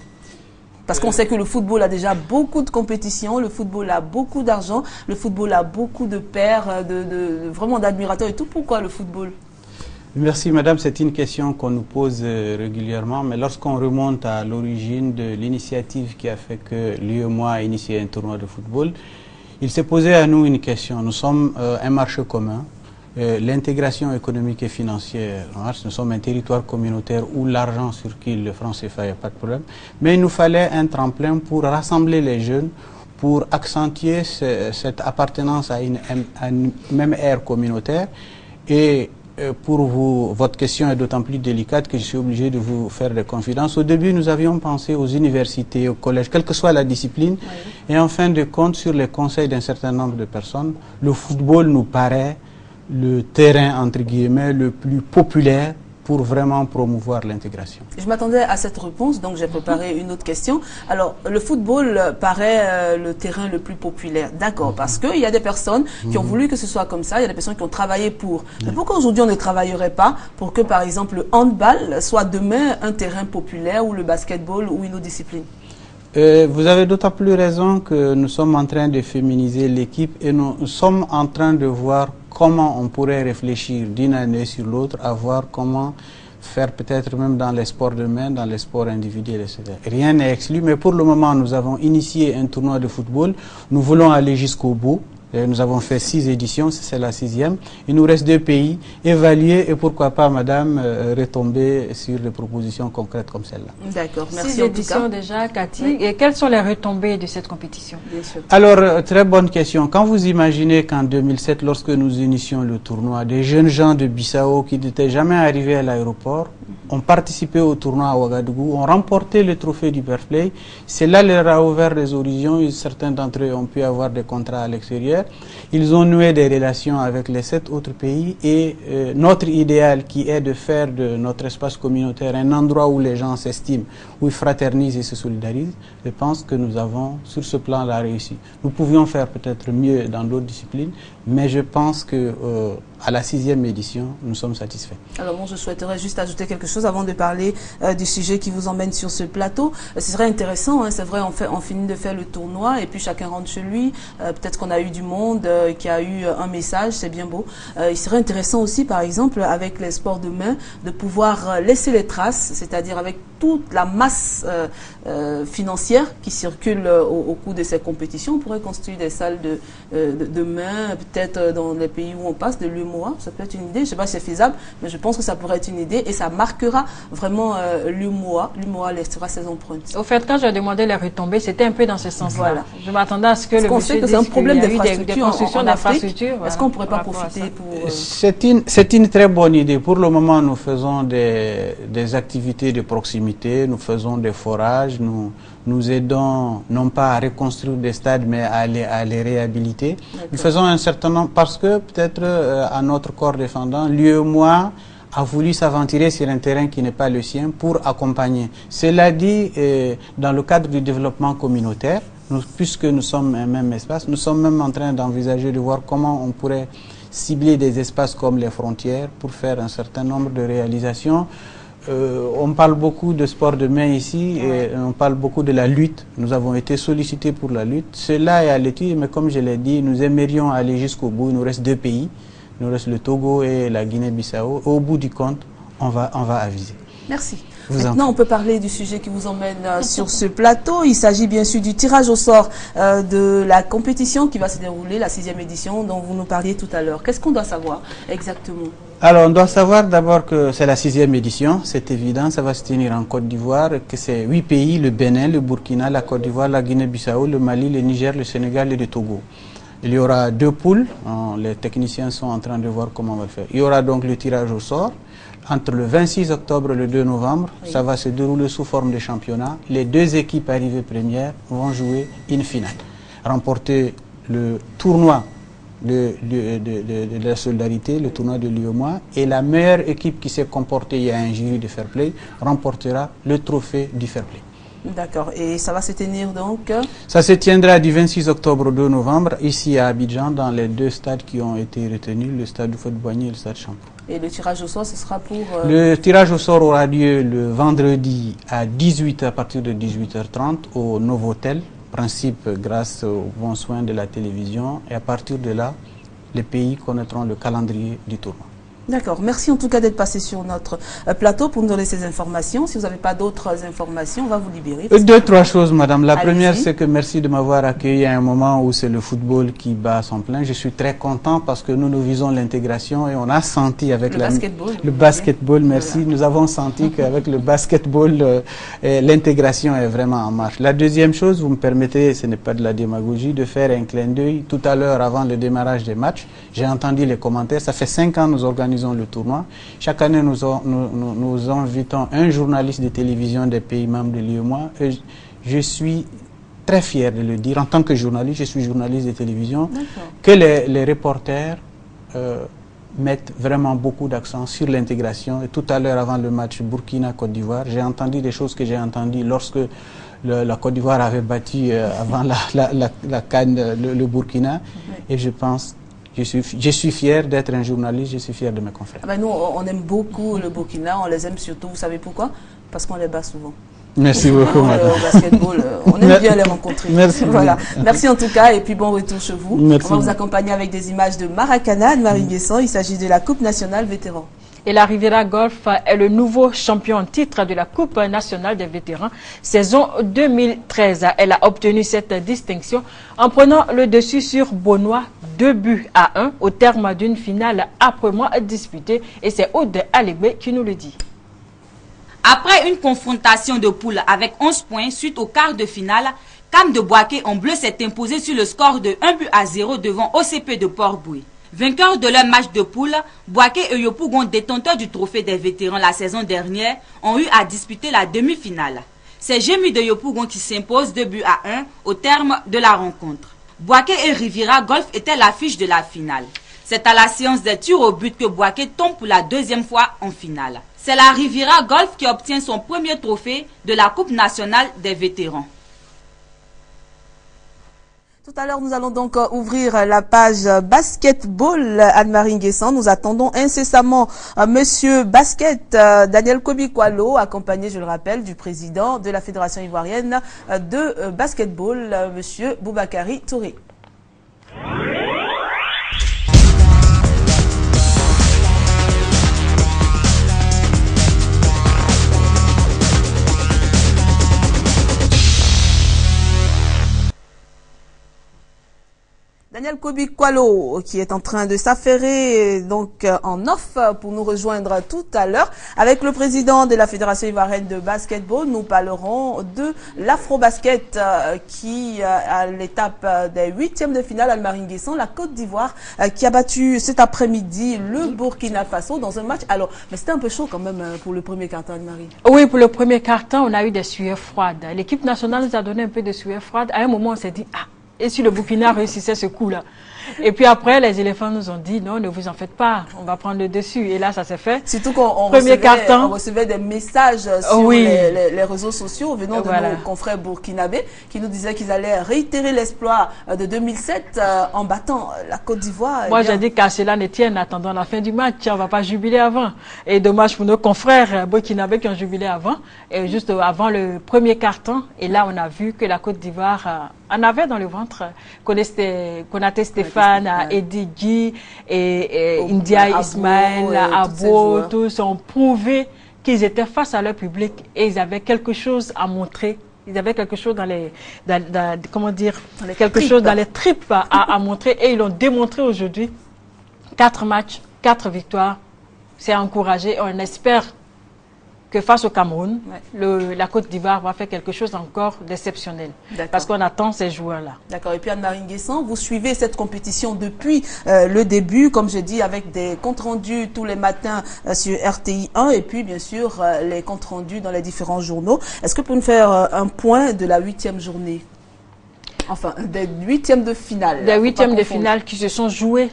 Parce qu'on sait que le football a déjà beaucoup de compétitions, le football a beaucoup d'argent, le football a beaucoup de pairs, vraiment d'admirateurs et tout. Pourquoi le football? Merci madame, c'est une question qu'on nous pose régulièrement, mais lorsqu'on remonte à l'origine de l'initiative qui a fait que l'UMOA a initié un tournoi de football, il s'est posé à nous une question. Nous sommes un marché commun. L'intégration économique et financière, nous sommes un territoire communautaire où l'argent circule, le franc CFA, il n'y a pas de problème. Mais il nous fallait un tremplin pour rassembler les jeunes, pour accentuer cette appartenance à une même ère communautaire. Et pour vous, votre question est d'autant plus délicate que je suis obligé de vous faire des confidences. Au début, nous avions pensé aux universités, aux collèges, quelle que soit la discipline. Oui. Et en fin de compte, sur les conseils d'un certain nombre de personnes, le football nous paraît le terrain, entre guillemets, le plus populaire pour vraiment promouvoir l'intégration. Je m'attendais à cette réponse, donc j'ai préparé une autre question. Alors, le football paraît le terrain le plus populaire. D'accord, parce qu'il y a des personnes qui ont voulu que ce soit comme ça, il y a des personnes qui ont travaillé pour. Mais pourquoi aujourd'hui on ne travaillerait pas pour que, par exemple, le handball soit demain un terrain populaire ou le basketball ou une autre discipline? Vous avez d'autant plus raison que nous sommes en train de féminiser l'équipe et nous sommes en train de voir comment on pourrait réfléchir d'une année sur l'autre à voir comment faire peut-être même dans les sports de main, dans les sports individuels, etc. Rien n'est exclu, mais pour le moment, nous avons initié un tournoi de football. Nous voulons aller jusqu'au bout. Nous avons fait 6 éditions, c'est la 6e. Il nous reste 2 pays, évaluer et pourquoi pas, madame, retomber sur des propositions concrètes comme celle-là. D'accord, merci. 6 éditions déjà, Cathy. Oui. Et quelles sont les retombées de cette compétition? Bien sûr. Alors, très bonne question. Quand vous imaginez qu'en 2007, lorsque nous initions le tournoi, des jeunes gens de Bissau qui n'étaient jamais arrivés à l'aéroport ont participé au tournoi à Ouagadougou, ont remporté le trophée du Fair Play. Cela leur a ouvert des horizons et certains d'entre eux ont pu avoir des contrats à l'extérieur. Ils ont noué des relations avec les 7 autres pays et notre idéal qui est de faire de notre espace communautaire un endroit où les gens s'estiment, où ils fraternisent et se solidarisent, je pense que nous avons sur ce plan-là réussi. Nous pouvions faire peut-être mieux dans d'autres disciplines, mais je pense que à la 6e édition, nous sommes satisfaits. Alors moi, je souhaiterais juste ajouter quelque chose avant de parler du sujet qui vous emmène sur ce plateau. Ce serait intéressant, hein, c'est vrai, on finit de faire le tournoi et puis chacun rentre chez lui. Peut-être qu'on a eu du monde qui a eu un message, c'est bien beau. Il serait intéressant aussi, par exemple, avec les sports de main, de pouvoir laisser les traces, c'est-à-dire avec toute la masse financière qui circule au cours de ces compétitions. On pourrait construire des salles de main, peut-être dans les pays où on passe, de l'UMOA. Ça peut être une idée, je ne sais pas si c'est faisable, mais je pense que ça pourrait être une idée et ça marquera vraiment l'UMOA. L'UMOA laissera ses empreintes. Au fait, quand j'ai demandé les retombées, c'était un peu dans ce sens-là. Voilà. Je m'attendais à ce que le monsieur dise qu'il y a un problème d'infrastructure d'infrastructure. Est-ce qu'on ne pourrait pas profiter pour... C'est une très bonne idée. Pour le moment, nous faisons des activités de proximité, nous faisons des forages, nous aidons non pas à reconstruire des stades, mais à les réhabiliter. Nous faisons un certain nombre, parce que peut-être à notre corps défendant, l'UMOA a voulu s'aventurer sur un terrain qui n'est pas le sien pour accompagner. Cela dit, dans le cadre du développement communautaire, puisque nous sommes un même espace, nous sommes même en train d'envisager de voir comment on pourrait cibler des espaces comme les frontières pour faire un certain nombre de réalisations. On parle beaucoup de sport de main ici, et on parle beaucoup de la lutte. Nous avons été sollicités pour la lutte. Cela est à l'étude, mais comme je l'ai dit, nous aimerions aller jusqu'au bout. Il nous reste 2 pays. Il nous reste le Togo et la Guinée-Bissau. Au bout du compte, on va aviser. Merci. Maintenant, on peut parler du sujet qui vous emmène sur ce plateau. Il s'agit bien sûr du tirage au sort de la compétition qui va se dérouler, la 6e édition dont vous nous parliez tout à l'heure. Qu'est-ce qu'on doit savoir exactement? Alors, on doit savoir d'abord que c'est la 6e édition, c'est évident, ça va se tenir en Côte d'Ivoire, que c'est 8 pays, le Bénin, le Burkina, la Côte d'Ivoire, la Guinée-Bissau, le Mali, le Niger, le Sénégal et le Togo. Il y aura 2 poules, les techniciens sont en train de voir comment on va le faire. Il y aura donc le tirage au sort entre le 26 octobre et le 2 novembre. Oui. Ça va se dérouler sous forme de championnat. Les 2 équipes arrivées premières vont jouer une finale. Remporter le tournoi de la solidarité, le tournoi de l'UEMOA, et la meilleure équipe qui s'est comportée, il y a un jury de fair play, remportera le trophée du fair play. D'accord. Et ça va se tenir donc? Ça se tiendra du 26 octobre au 2 novembre, ici à Abidjan, dans les 2 stades qui ont été retenus, le stade Houphouët-Boigny et le stade Champrou. Et le tirage au sort, ce sera pour... Le tirage au sort aura lieu le vendredi à partir de 18h30 au Novotel. Principe grâce aux bons soins de la télévision. Et à partir de là, les pays connaîtront le calendrier du tournoi. D'accord. Merci en tout cas d'être passé sur notre plateau pour nous donner ces informations. Si vous n'avez pas d'autres informations, on va vous libérer. 2, 3 choses, madame. La première, c'est que merci de m'avoir accueilli à un moment où c'est le football qui bat son plein. Je suis très content parce que nous visons l'intégration et on a senti avec le basketball, merci. Voilà. Nous avons senti qu'avec le basketball, l'intégration est vraiment en marche. La deuxième chose, vous me permettez, ce n'est pas de la démagogie, de faire un clin d'œil. Tout à l'heure, avant le démarrage des matchs, j'ai entendu les commentaires. Ça fait 5 ans que nous organisons le tournoi. Chaque année, nous invitons un journaliste de télévision des pays membres de l'UEMOA. Je suis très fier de le dire. En tant que journaliste, je suis journaliste de télévision, que les reporters mettent vraiment beaucoup d'accent sur l'intégration. Et tout à l'heure, avant le match Burkina-Côte d'Ivoire, j'ai entendu des choses que j'ai entendues lorsque la Côte d'Ivoire avait battu avant la CAN le Burkina. Et je pense... Je suis fier d'être un journaliste, je suis fier de mes confrères. Nous, on aime beaucoup le Burkina, on les aime surtout, vous savez pourquoi? Parce qu'on les bat souvent. Merci beaucoup, madame. Au basketball, on aime bien les rencontrer. Merci. Voilà. Merci en tout cas et puis bon retour chez vous. Merci. On va vous accompagner avec des images de Maracana, Anne-Marie Guesson. Il s'agit de la Coupe nationale vétéran. Et la Riviera Golf est le nouveau champion en titre de la Coupe nationale des vétérans saison 2013. Elle a obtenu cette distinction en prenant le dessus sur Beaunois 2-1 au terme d'une finale âprement disputée. Et c'est Aude Alébé qui nous le dit. Après une confrontation de poule avec 11 points suite au quart de finale, Cam de Boaké en bleu s'est imposé sur le score de 1-0 devant OCP de Port-Boué. Vainqueurs de leur match de poule, Boaké et Yopougon, détenteurs du trophée des vétérans la saison dernière, ont eu à disputer la demi-finale. C'est Gému de Yopougon qui s'impose 2-1 au terme de la rencontre. Boaké et Riviera Golf étaient l'affiche de la finale. C'est à la séance des tirs au but que Boaké tombe pour la 2e fois en finale. C'est la Riviera Golf qui obtient son premier trophée de la Coupe nationale des vétérans. Tout à l'heure, nous allons donc ouvrir la page basketball. Anne-Marie Nguessan, nous attendons incessamment Monsieur Basket, Daniel Kobikwalo, accompagné, je le rappelle, du président de la Fédération ivoirienne de basketball, Monsieur Boubakari Touré. Daniel Kobikwalo qui est en train de s'affairer donc en off pour nous rejoindre tout à l'heure. Avec le président de la Fédération ivoirienne de basketball, nous parlerons de l'Afro-Basket qui à l'étape des 8e de finale, Anne-Marie Nguessan, la Côte d'Ivoire qui a battu cet après-midi le Burkina Faso dans un match. Alors, mais c'était un peu chaud quand même pour le premier quart-temps, Anne-Marie. Oui, pour le premier quart-temps, on a eu des sueurs froides. L'équipe nationale nous a donné un peu de sueurs froides. À un moment, on s'est dit, ah, et si le Burkina réussissait ce coup-là. Et puis après, les éléphants nous ont dit, non, ne vous en faites pas, on va prendre le dessus. Et là, ça s'est fait. Surtout qu'on recevait des messages sur les réseaux sociaux venant de nos confrères burkinabés qui nous disaient qu'ils allaient réitérer l'exploit de 2007 en battant la Côte d'Ivoire. Moi, j'ai dit qu'à cela ne tienne, attendant la fin du match, on ne va pas jubiler avant. Et dommage pour nos confrères burkinabés qui ont jubilé avant, et juste avant le premier quart-temps. Et là, on a vu que la Côte d'Ivoire en avait dans le ventre. Konaté Stéphane, Eddie Guy et India Ismaël, Abo, tous ont prouvé qu'ils étaient face à leur public et ils avaient quelque chose à montrer. Ils avaient quelque chose dans les, comment dire, chose dans les tripes à montrer et ils l'ont démontré aujourd'hui. 4 matchs, 4 victoires. C'est encouragé. On espère que face au Cameroun, la Côte d'Ivoire va faire quelque chose encore d'exceptionnel. Parce qu'on attend ces joueurs-là. D'accord. Et puis Anne-Marie Nguessan, vous suivez cette compétition depuis le début, comme je dis, avec des comptes rendus tous les matins sur RTI 1 et puis bien sûr les comptes rendus dans les différents journaux. Est-ce que vous pouvez nous faire un point de la 8e journée? Enfin, des 8e de finale. Des 8e de finale qui se sont joués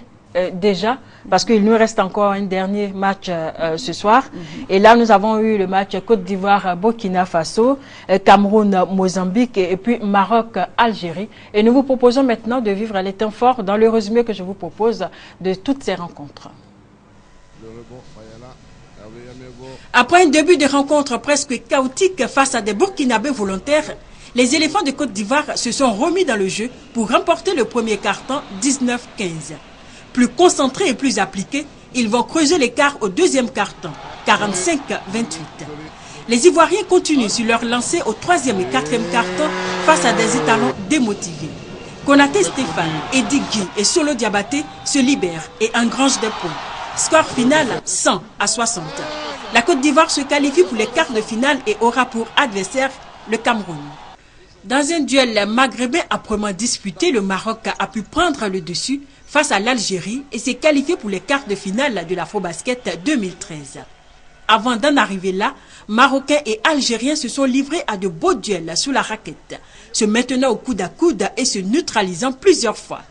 déjà, parce qu'il nous reste encore un dernier match ce soir. Et là, nous avons eu le match Côte d'Ivoire-Burkina Faso, Cameroun-Mozambique et puis Maroc-Algérie. Et nous vous proposons maintenant de vivre les temps forts dans le résumé que je vous propose de toutes ces rencontres. Après un début de rencontre presque chaotique face à des Burkinabés volontaires, les éléphants de Côte d'Ivoire se sont remis dans le jeu pour remporter le premier quart-temps 19-15. Plus concentrés et plus appliqués, ils vont creuser l'écart au deuxième quart-temps, 45-28. Les Ivoiriens continuent sur leur lancée au troisième et quatrième quart-temps face à des étalons démotivés. Konaté Stéphane, Eddy Guy et Solo Diabaté se libèrent et engrangent des points. Score final 100-60. La Côte d'Ivoire se qualifie pour les quarts de finale et aura pour adversaire le Cameroun. Dans un duel maghrébin âprement disputé, le Maroc a pu prendre le dessus face à l'Algérie et s'est qualifié pour les quarts de finale de l'Afrobasket 2013. Avant d'en arriver là, Marocains et Algériens se sont livrés à de beaux duels sous la raquette, se maintenant au coude à coude et se neutralisant plusieurs fois.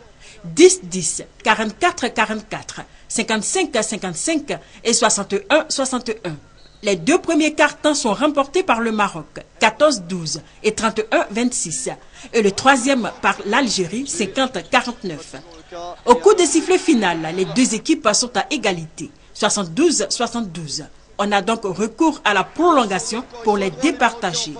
10-10, 44-44, 55-55 et 61-61. Les deux premiers quart-temps sont remportés par le Maroc, 14-12 et 31-26, et le troisième par l'Algérie, 50-49. Au coup des sifflets final, les deux équipes sont à égalité, 72-72. On a donc recours à la prolongation pour les départager.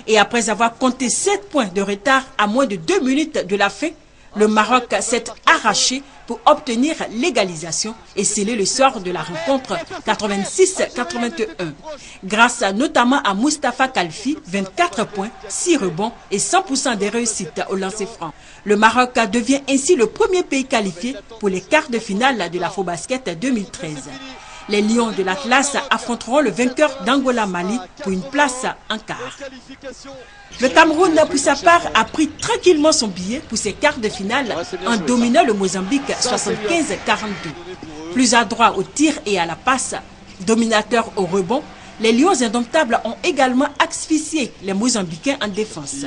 Et après avoir compté 7 points de retard à moins de 2 minutes de la fin, le Maroc s'est arraché pour obtenir l'égalisation et sceller le sort de la rencontre 86-81. Grâce notamment à Moustapha Kalfi, 24 points, 6 rebonds et 100% des réussites au lancer franc. Le Maroc devient ainsi le premier pays qualifié pour les quarts de finale de l'Afrobasket 2013. Les Lions de l'Atlas affronteront le vainqueur d'Angola-Mali pour une place en quart. Le Cameroun, pour sa part, a pris tranquillement son billet pour ses quarts de finale en dominant le Mozambique 75-42. Plus adroit au tir et à la passe, dominateur au rebond, les Lions indomptables ont également asphyxié les Mozambicains en défense.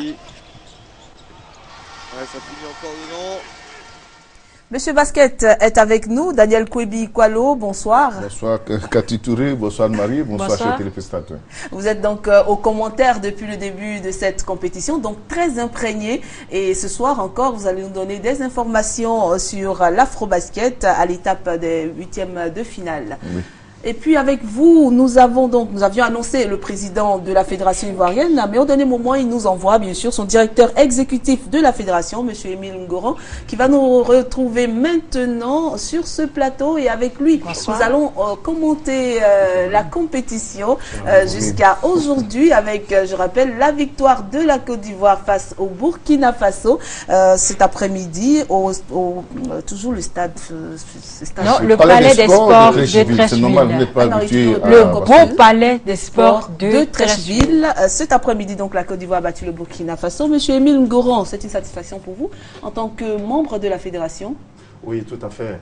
Monsieur Basket est avec nous, Daniel Kwebi-Kwalo, bonsoir. Bonsoir Cathy Touré, bonsoir Marie, bonsoir chers téléspectateurs. Vous êtes donc aux commentaires depuis le début de cette compétition, donc très imprégné. Et ce soir encore, vous allez nous donner des informations sur l'Afrobasket à l'étape des 8e de finale. Oui. Et puis avec vous, nous avions annoncé le président de la Fédération ivoirienne, mais au dernier moment, il nous envoie bien sûr son directeur exécutif de la Fédération, M. Émile Ngoran, qui va nous retrouver maintenant sur ce plateau. Et avec lui, nous allons commenter la compétition jusqu'à aujourd'hui avec, je rappelle, la victoire de la Côte d'Ivoire face au Burkina Faso cet après-midi, toujours le stade... non, le Palais des Sports de Treichville. Vous n'êtes pas habitué le gros palais des sports de Treichville. Cet après-midi, donc, la Côte d'Ivoire a battu le Burkina Faso. Monsieur Émile Ngoran, c'est une satisfaction pour vous en tant que membre de la fédération? Oui, tout à fait.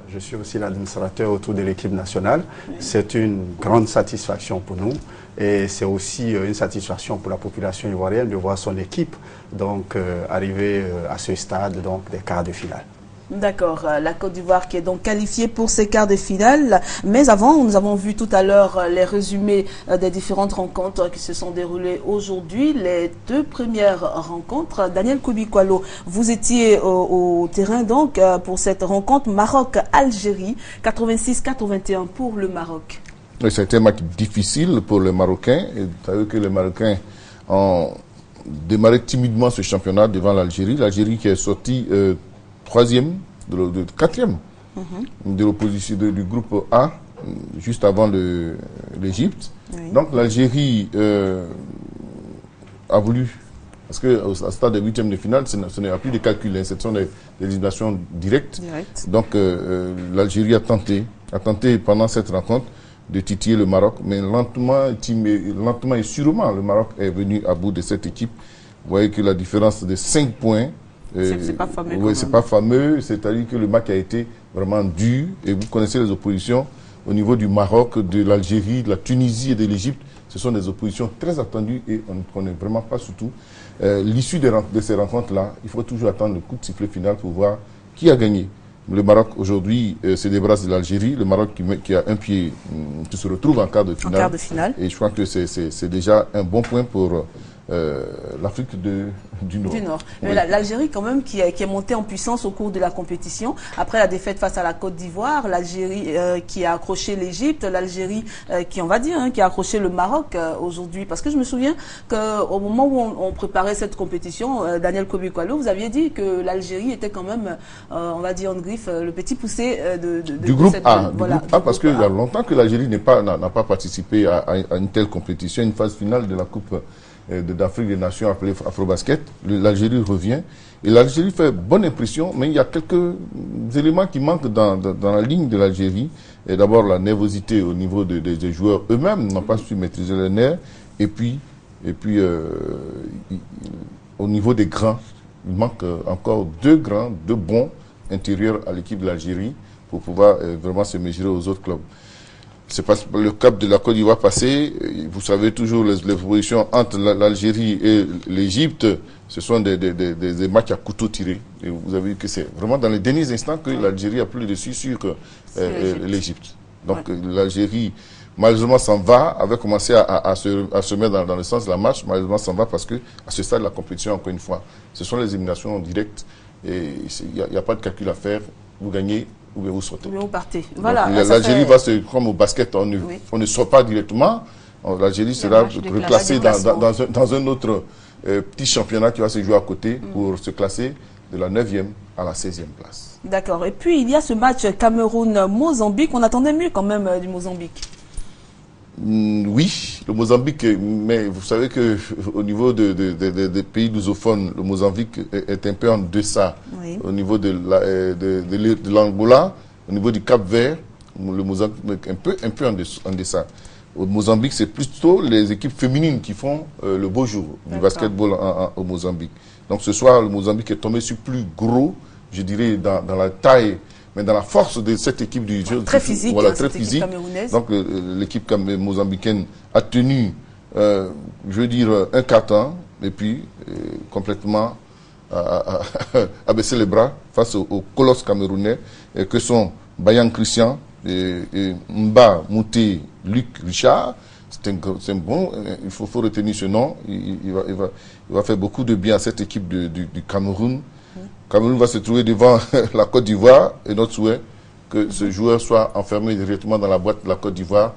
Je suis aussi l'administrateur autour de l'équipe nationale. Oui. C'est une grande satisfaction pour nous et c'est aussi une satisfaction pour la population ivoirienne de voir son équipe donc, arriver à ce stade donc, des quarts de finale. D'accord, la Côte d'Ivoire qui est donc qualifiée pour ses quarts de finale. Mais avant, nous avons vu tout à l'heure les résumés des différentes rencontres qui se sont déroulées aujourd'hui. Les deux premières rencontres. Daniel Kwebi-Kwalo, vous étiez au terrain donc pour cette rencontre Maroc-Algérie, 86-81 pour le Maroc. Oui, c'était un match difficile pour les Marocains. Et vous savez que les Marocains ont démarré timidement ce championnat devant l'Algérie. L'Algérie qui est sortie... troisième, quatrième de l'opposition du groupe A, juste avant l'Égypte. Oui. Donc l'Algérie a voulu, parce qu'au stade de 8e de finale, ce n'est plus de calcul, hein, ce sont des éliminations directes. Donc l'Algérie a tenté pendant cette rencontre de titiller le Maroc, mais lentement et sûrement, le Maroc est venu à bout de cette équipe. Vous voyez que la différence de 5 points, c'est pas fameux. Oui, c'est pas fameux, c'est-à-dire que le match a été vraiment dur, et vous connaissez les oppositions au niveau du Maroc, de l'Algérie, de la Tunisie et de l'Égypte. Ce sont des oppositions très attendues et on ne connaît vraiment pas surtout l'issue de ces rencontres-là. Il faut toujours attendre le coup de sifflet final pour voir qui a gagné. Le Maroc aujourd'hui se débarrasse de l'Algérie. Le Maroc qui a un pied, qui se retrouve en quart de finale. En quart de finale. Et je crois que c'est déjà un bon point pour l'Afrique du Nord. Oui. L'Algérie quand même qui est montée en puissance au cours de la compétition. Après la défaite face à la Côte d'Ivoire, l'Algérie qui a accroché l'Égypte, l'Algérie qui, on va dire, qui a accroché le Maroc aujourd'hui. Parce que je me souviens qu'au moment où on préparait cette compétition, Daniel Kobi-Kwalo, vous aviez dit que l'Algérie était quand même, on va dire en griffe, le petit poussé du groupe A. Parce qu'il y a longtemps que l'Algérie n'a pas participé à une telle compétition, une phase finale de la Coupe d'Afrique des Nations appelée Afrobasket. L'Algérie revient et l'Algérie fait bonne impression, mais il y a quelques éléments qui manquent dans la ligne de l'Algérie. Et d'abord la nervosité au niveau des joueurs eux-mêmes, n'ont pas su maîtriser les nerfs, et puis au niveau des grands, il manque encore deux bons intérieurs à l'équipe de l'Algérie pour pouvoir vraiment se mesurer aux autres clubs. C'est pas le cap de la Côte d'Ivoire passé. Vous savez toujours les positions entre l'Algérie et l'Égypte. Ce sont des matchs à couteau tiré. Et vous avez vu que c'est vraiment dans les derniers instants que l'Algérie a pris le dessus sur l'Égypte. Donc l'Algérie, malheureusement, s'en va, avait commencé à se mettre dans le sens de la marche. Malheureusement, s'en va parce que à ce stade de la compétition, encore une fois, ce sont les éliminations directes. Et il n'y a pas de calcul à faire. Vous gagnez ou bien vous sortez. Vous partez. Voilà. L'Algérie va se, comme au basket, on ne sort pas directement. L'Algérie sera reclassée dans un autre petit championnat qui va se jouer à côté pour se classer de la 9e à la 16e place. D'accord. Et puis, il y a ce match Cameroun-Mozambique. On attendait mieux quand même du Mozambique. Oui, le Mozambique, mais vous savez qu'au niveau des pays lusophones, le Mozambique est un peu en deçà. Oui. Au niveau de l'Angola, au niveau du Cap-Vert, le Mozambique est un peu en deçà. Au Mozambique, c'est plutôt les équipes féminines qui font le beau jour du basketball au Mozambique. Donc ce soir, le Mozambique est tombé sur plus gros, je dirais, dans la taille, mais dans la force de cette équipe du jeu. Très physique, voilà, très physique. Donc l'équipe mozambicaine a tenu, je veux dire, un carton, et puis complètement a baissé les bras face aux colosses camerounais, que sont Bayan Christian et Mba Mouté Luc Richard. C'est bon, il faut retenir ce nom. Il va faire beaucoup de bien à cette équipe du Cameroun. Cameroun va se trouver devant la Côte d'Ivoire et notre souhait que ce joueur soit enfermé directement dans la boîte de la Côte d'Ivoire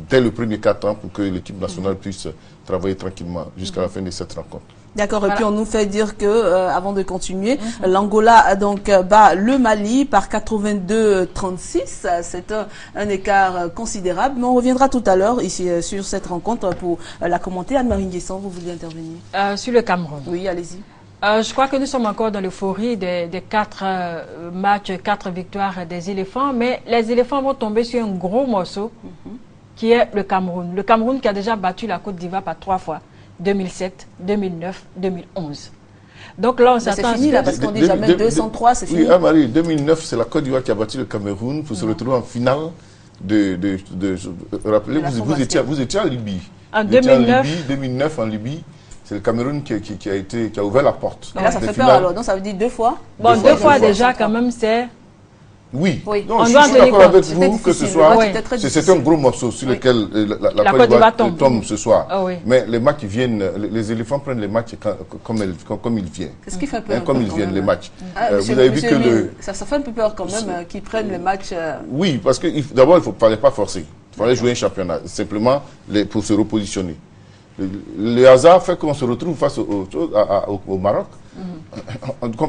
dès le premier quart-temps pour que l'équipe nationale puisse travailler tranquillement jusqu'à la fin de cette rencontre. D'accord, et puis on nous fait dire que, avant de continuer, l'Angola a donc bat le Mali par 82-36. C'est un écart considérable, mais on reviendra tout à l'heure ici sur cette rencontre pour la commenter. Anne-Marie Nguessan, vous voulez intervenir sur le Cameroun. Oui, allez-y. Je crois que nous sommes encore dans l'euphorie des 4 matchs, 4 victoires des éléphants, mais les éléphants vont tomber sur un gros morceau qui est le Cameroun. Le Cameroun qui a déjà battu la Côte d'Ivoire par 3 fois, 2007, 2009, 2011. Donc là, on s'attend... C'est fini là, parce qu'on dit jamais 203, c'est fini. Oui, Marie, 2009, c'est la Côte d'Ivoire qui a battu le Cameroun pour se retrouver en finale rappelez-vous, vous étiez en Libye. En 2009. 2009 en Libye. C'est le Cameroun qui a ouvert la porte. Mais là, ça fait peur alors, donc ça veut dire 2 fois. Bon, 2 fois déjà, quand même, c'est... Oui, on je doit suis d'accord avec vous que ce soir, c'est un gros morceau sur lequel la Côte d'Ivoire tombe ce soir. Mais les matchs viennent, les éléphants prennent les matchs comme ils viennent. Qu'est-ce qui fait peur? Comme ils viennent, les matchs. Vous avez vu que ça fait un peu peur quand même qu'ils prennent les matchs. Oui, parce que d'abord, il ne fallait pas forcer. Il fallait jouer un championnat, simplement pour se repositionner. Le hasard fait qu'on se retrouve face au Maroc,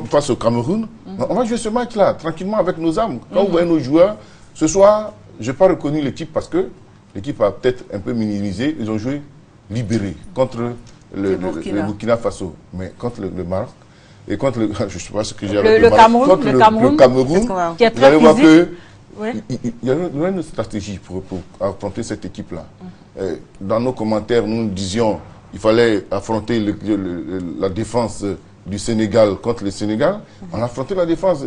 face au Cameroun. On va jouer ce match-là, tranquillement, avec nos armes. Quand vous voyez nos joueurs, ce soir, je n'ai pas reconnu l'équipe parce que l'équipe a peut-être un peu minimisé. Ils ont joué libéré contre le Burkina Faso, mais contre le Maroc. Et contre le, je ne sais pas ce que j'ai avec le Cameroun, contre le Cameroun, qui est vous allez voir que oui. il y a une stratégie pour affronter cette équipe-là. Dans nos commentaires, nous disions qu'il fallait affronter la défense du Sénégal contre le Sénégal. On a affronté la défense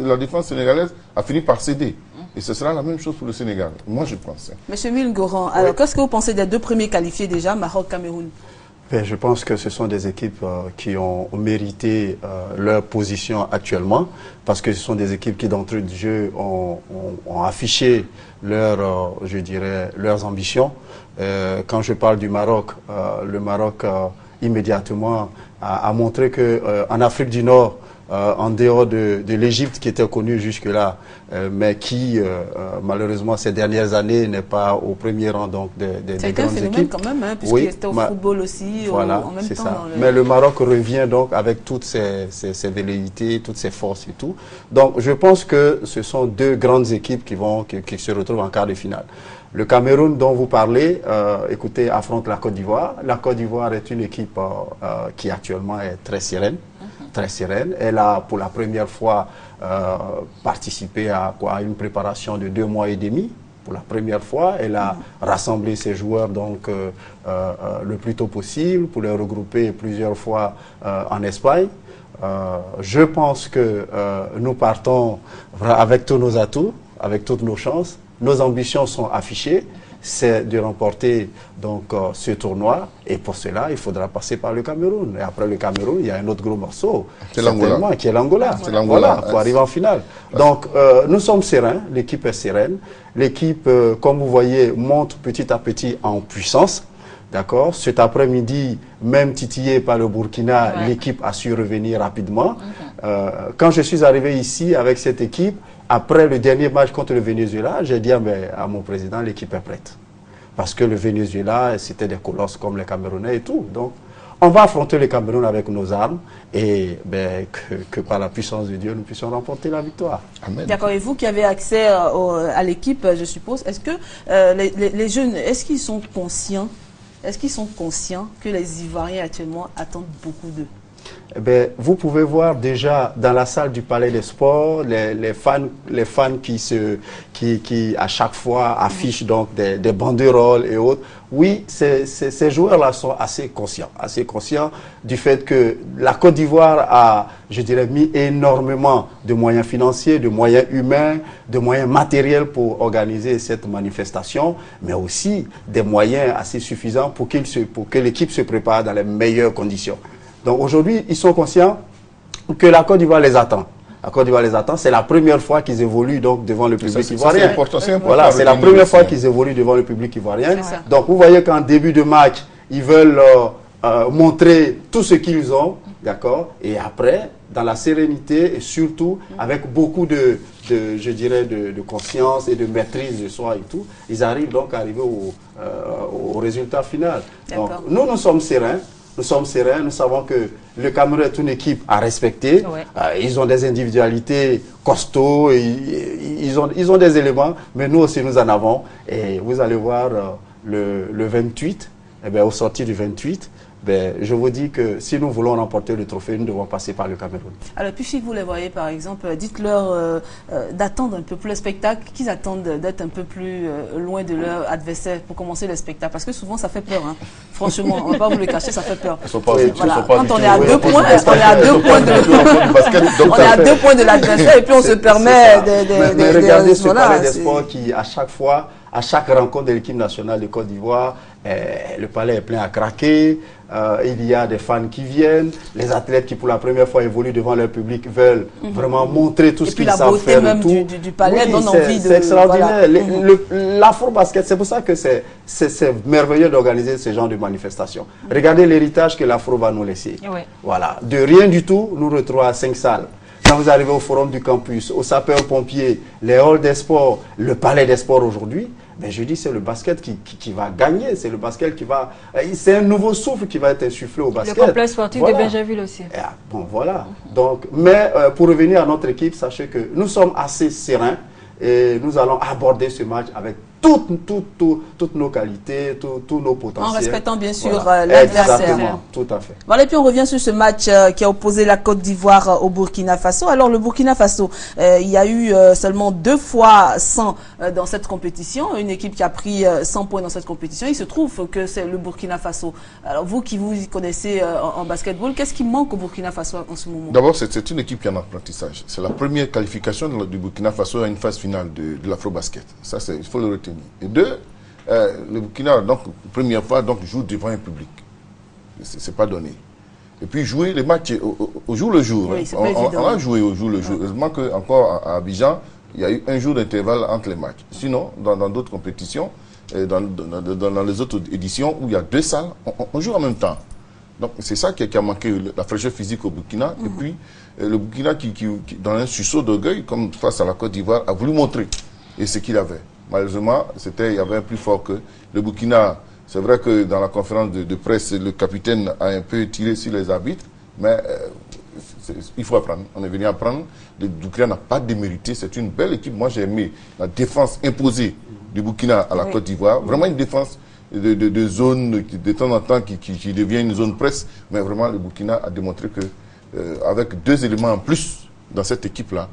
sénégalaise a fini par céder. Et ce sera la même chose pour le Sénégal, moi je pense. Monsieur Milgoran, alors qu'est-ce que vous pensez des deux premiers qualifiés déjà, Maroc-Cameroun? Je pense que ce sont des équipes qui ont mérité leur position actuellement, parce que ce sont des équipes qui d'entrée de jeu ont affiché leurs ambitions. Quand je parle du Maroc, le Maroc immédiatement a montré qu'en Afrique du Nord, en dehors de l'Égypte qui était connue jusque-là, mais qui malheureusement ces dernières années n'est pas au premier rang donc des grandes équipes. Quand même, hein, puisqu'il était au football aussi voilà, en même temps. Ça. Mais le Maroc revient donc avec toutes ses velléités, toutes ses forces et tout. Donc je pense que ce sont deux grandes équipes qui se retrouvent en quart de finale. Le Cameroun dont vous parlez, écoutez, affronte la Côte d'Ivoire. La Côte d'Ivoire est une équipe qui actuellement est très sereine. Très sereine. Elle a pour la première fois participé à une préparation de 2 mois et demi. Pour la première fois, elle a rassemblé ses joueurs donc le plus tôt possible pour les regrouper plusieurs fois en Espagne. Je pense que nous partons avec tous nos atouts, avec toutes nos chances. Nos ambitions sont affichées, c'est de remporter donc ce tournoi, et pour cela il faudra passer par le Cameroun. Et après le Cameroun, il y a un autre gros morceau, qui est l'Angola. Voilà, pour arriver en finale. Donc nous sommes sereins, l'équipe est sereine, l'équipe comme vous voyez monte petit à petit en puissance. D'accord. Cet après-midi, même titillé par le Burkina, l'équipe a su revenir rapidement. Quand je suis arrivé ici avec cette équipe, après le dernier match contre le Venezuela, j'ai dit à mon président, l'équipe est prête. Parce que le Venezuela, c'était des colosses comme les Camerounais et tout. Donc, on va affronter le Cameroun avec nos armes et que par la puissance de Dieu, nous puissions remporter la victoire. D'accord. Et vous qui avez accès à l'équipe, je suppose, est-ce que les jeunes, est-ce qu'ils sont conscients que les Ivoiriens actuellement attendent beaucoup d'eux? Vous pouvez voir déjà dans la salle du Palais des Sports les fans qui à chaque fois affichent donc des banderoles et autres. Oui, ces joueurs-là sont assez conscients du fait que la Côte d'Ivoire a, je dirais, mis énormément de moyens financiers, de moyens humains, de moyens matériels pour organiser cette manifestation, mais aussi des moyens assez suffisants pour que l'équipe se prépare dans les meilleures conditions. Donc aujourd'hui, ils sont conscients que la Côte d'Ivoire les attend. La Côte d'Ivoire les attend. C'est la première fois qu'ils évoluent donc devant le public ivoirien. C'est important. Voilà, c'est la première fois qu'ils évoluent devant le public ivoirien. Donc vous voyez qu'en début de match, ils veulent montrer tout ce qu'ils ont, d'accord. Et après, dans la sérénité et surtout avec beaucoup de conscience et de maîtrise de soi et tout, ils arrivent donc à arriver au résultat final. Donc nous sommes sereins. Nous sommes sereins, nous savons que le Cameroun est une équipe à respecter. Ils ont des individualités costauds, ils ont des éléments, mais nous aussi nous en avons. Et vous allez voir le 28, au sortir du 28, je vous dis que si nous voulons remporter le trophée, nous devons passer par le Cameroun. Alors, puis si vous les voyez, par exemple, dites-leur d'attendre un peu plus le spectacle, qu'ils attendent d'être un peu plus loin de leur adversaire pour commencer le spectacle. Parce que souvent, ça fait peur. Hein. Franchement, on ne va pas vous le cacher, ça fait peur. Voilà. Quand on est à 2 points, on est à 2 points de l'adversaire et puis on se permet de regarder ce Palais des Sports qui, à chaque fois, à chaque rencontre de l'équipe nationale de Côte d'Ivoire, le palais est plein à craquer, il y a des fans qui viennent, les athlètes qui pour la première fois évoluent devant leur public veulent vraiment montrer tout ce qu'ils savent faire. Et puis la beauté même du palais donne envie de... C'est extraordinaire. L'Afro-Basket, c'est pour ça que c'est merveilleux d'organiser ce genre de manifestations. Regardez l'héritage que l'Afro va nous laisser. Voilà. De rien du tout, nous retrouvons à 5 salles. Quand vous arrivez au Forum du Campus, au sapeurs-pompiers, les halls des sports, le Palais des Sports aujourd'hui, je dis c'est le basket qui va gagner, c'est le basket qui va... C'est un nouveau souffle qui va être insufflé au basket. Le complexe sportif de Benjerville aussi. Bon, voilà. Donc, mais pour revenir à notre équipe, sachez que nous sommes assez sereins et nous allons aborder ce match avec toutes nos qualités, tous nos potentiels. En respectant bien sûr voilà. l'adversaire. Exactement, tout à fait. Voilà, et puis on revient sur ce match qui a opposé la Côte d'Ivoire au Burkina Faso. Alors le Burkina Faso, il y a eu seulement 2 fois 100 dans cette compétition. Une équipe qui a pris 100 points dans cette compétition. Il se trouve que c'est le Burkina Faso. Alors vous qui vous y connaissez en basketball, qu'est-ce qui manque au Burkina Faso en ce moment? D'abord, c'est une équipe qui est en apprentissage. C'est la première qualification du Burkina Faso à une phase finale de l'Afro-Basket. Ça, il faut le retenir. Et 2, le Burkina, donc, première fois, donc, joue devant un public. C'est pas donné. Et puis jouer les matchs au jour le jour. Oui, hein. On a joué au jour le jour. Heureusement qu'encore à Abidjan, il y a eu un jour d'intervalle entre les matchs. Sinon, dans d'autres compétitions, dans les autres éditions où il y a 2 salles, on joue en même temps. Donc c'est ça qui a manqué, la fraîcheur physique au Burkina. Et puis le Burkina qui, dans un sursaut d'orgueil, comme face à la Côte d'Ivoire, a voulu montrer et ce qu'il avait. Malheureusement, il y avait un plus fort que le Burkina. C'est vrai que dans la conférence de presse, le capitaine a un peu tiré sur les arbitres, mais il faut apprendre. On est venu apprendre. Le Burkina n'a pas démérité. C'est une belle équipe. Moi, j'ai aimé la défense imposée du Burkina à la Côte d'Ivoire. Vraiment une défense de zone de temps en temps qui devient une zone presse. Mais vraiment, le Burkina a démontré que avec 2 éléments en plus dans cette équipe-là,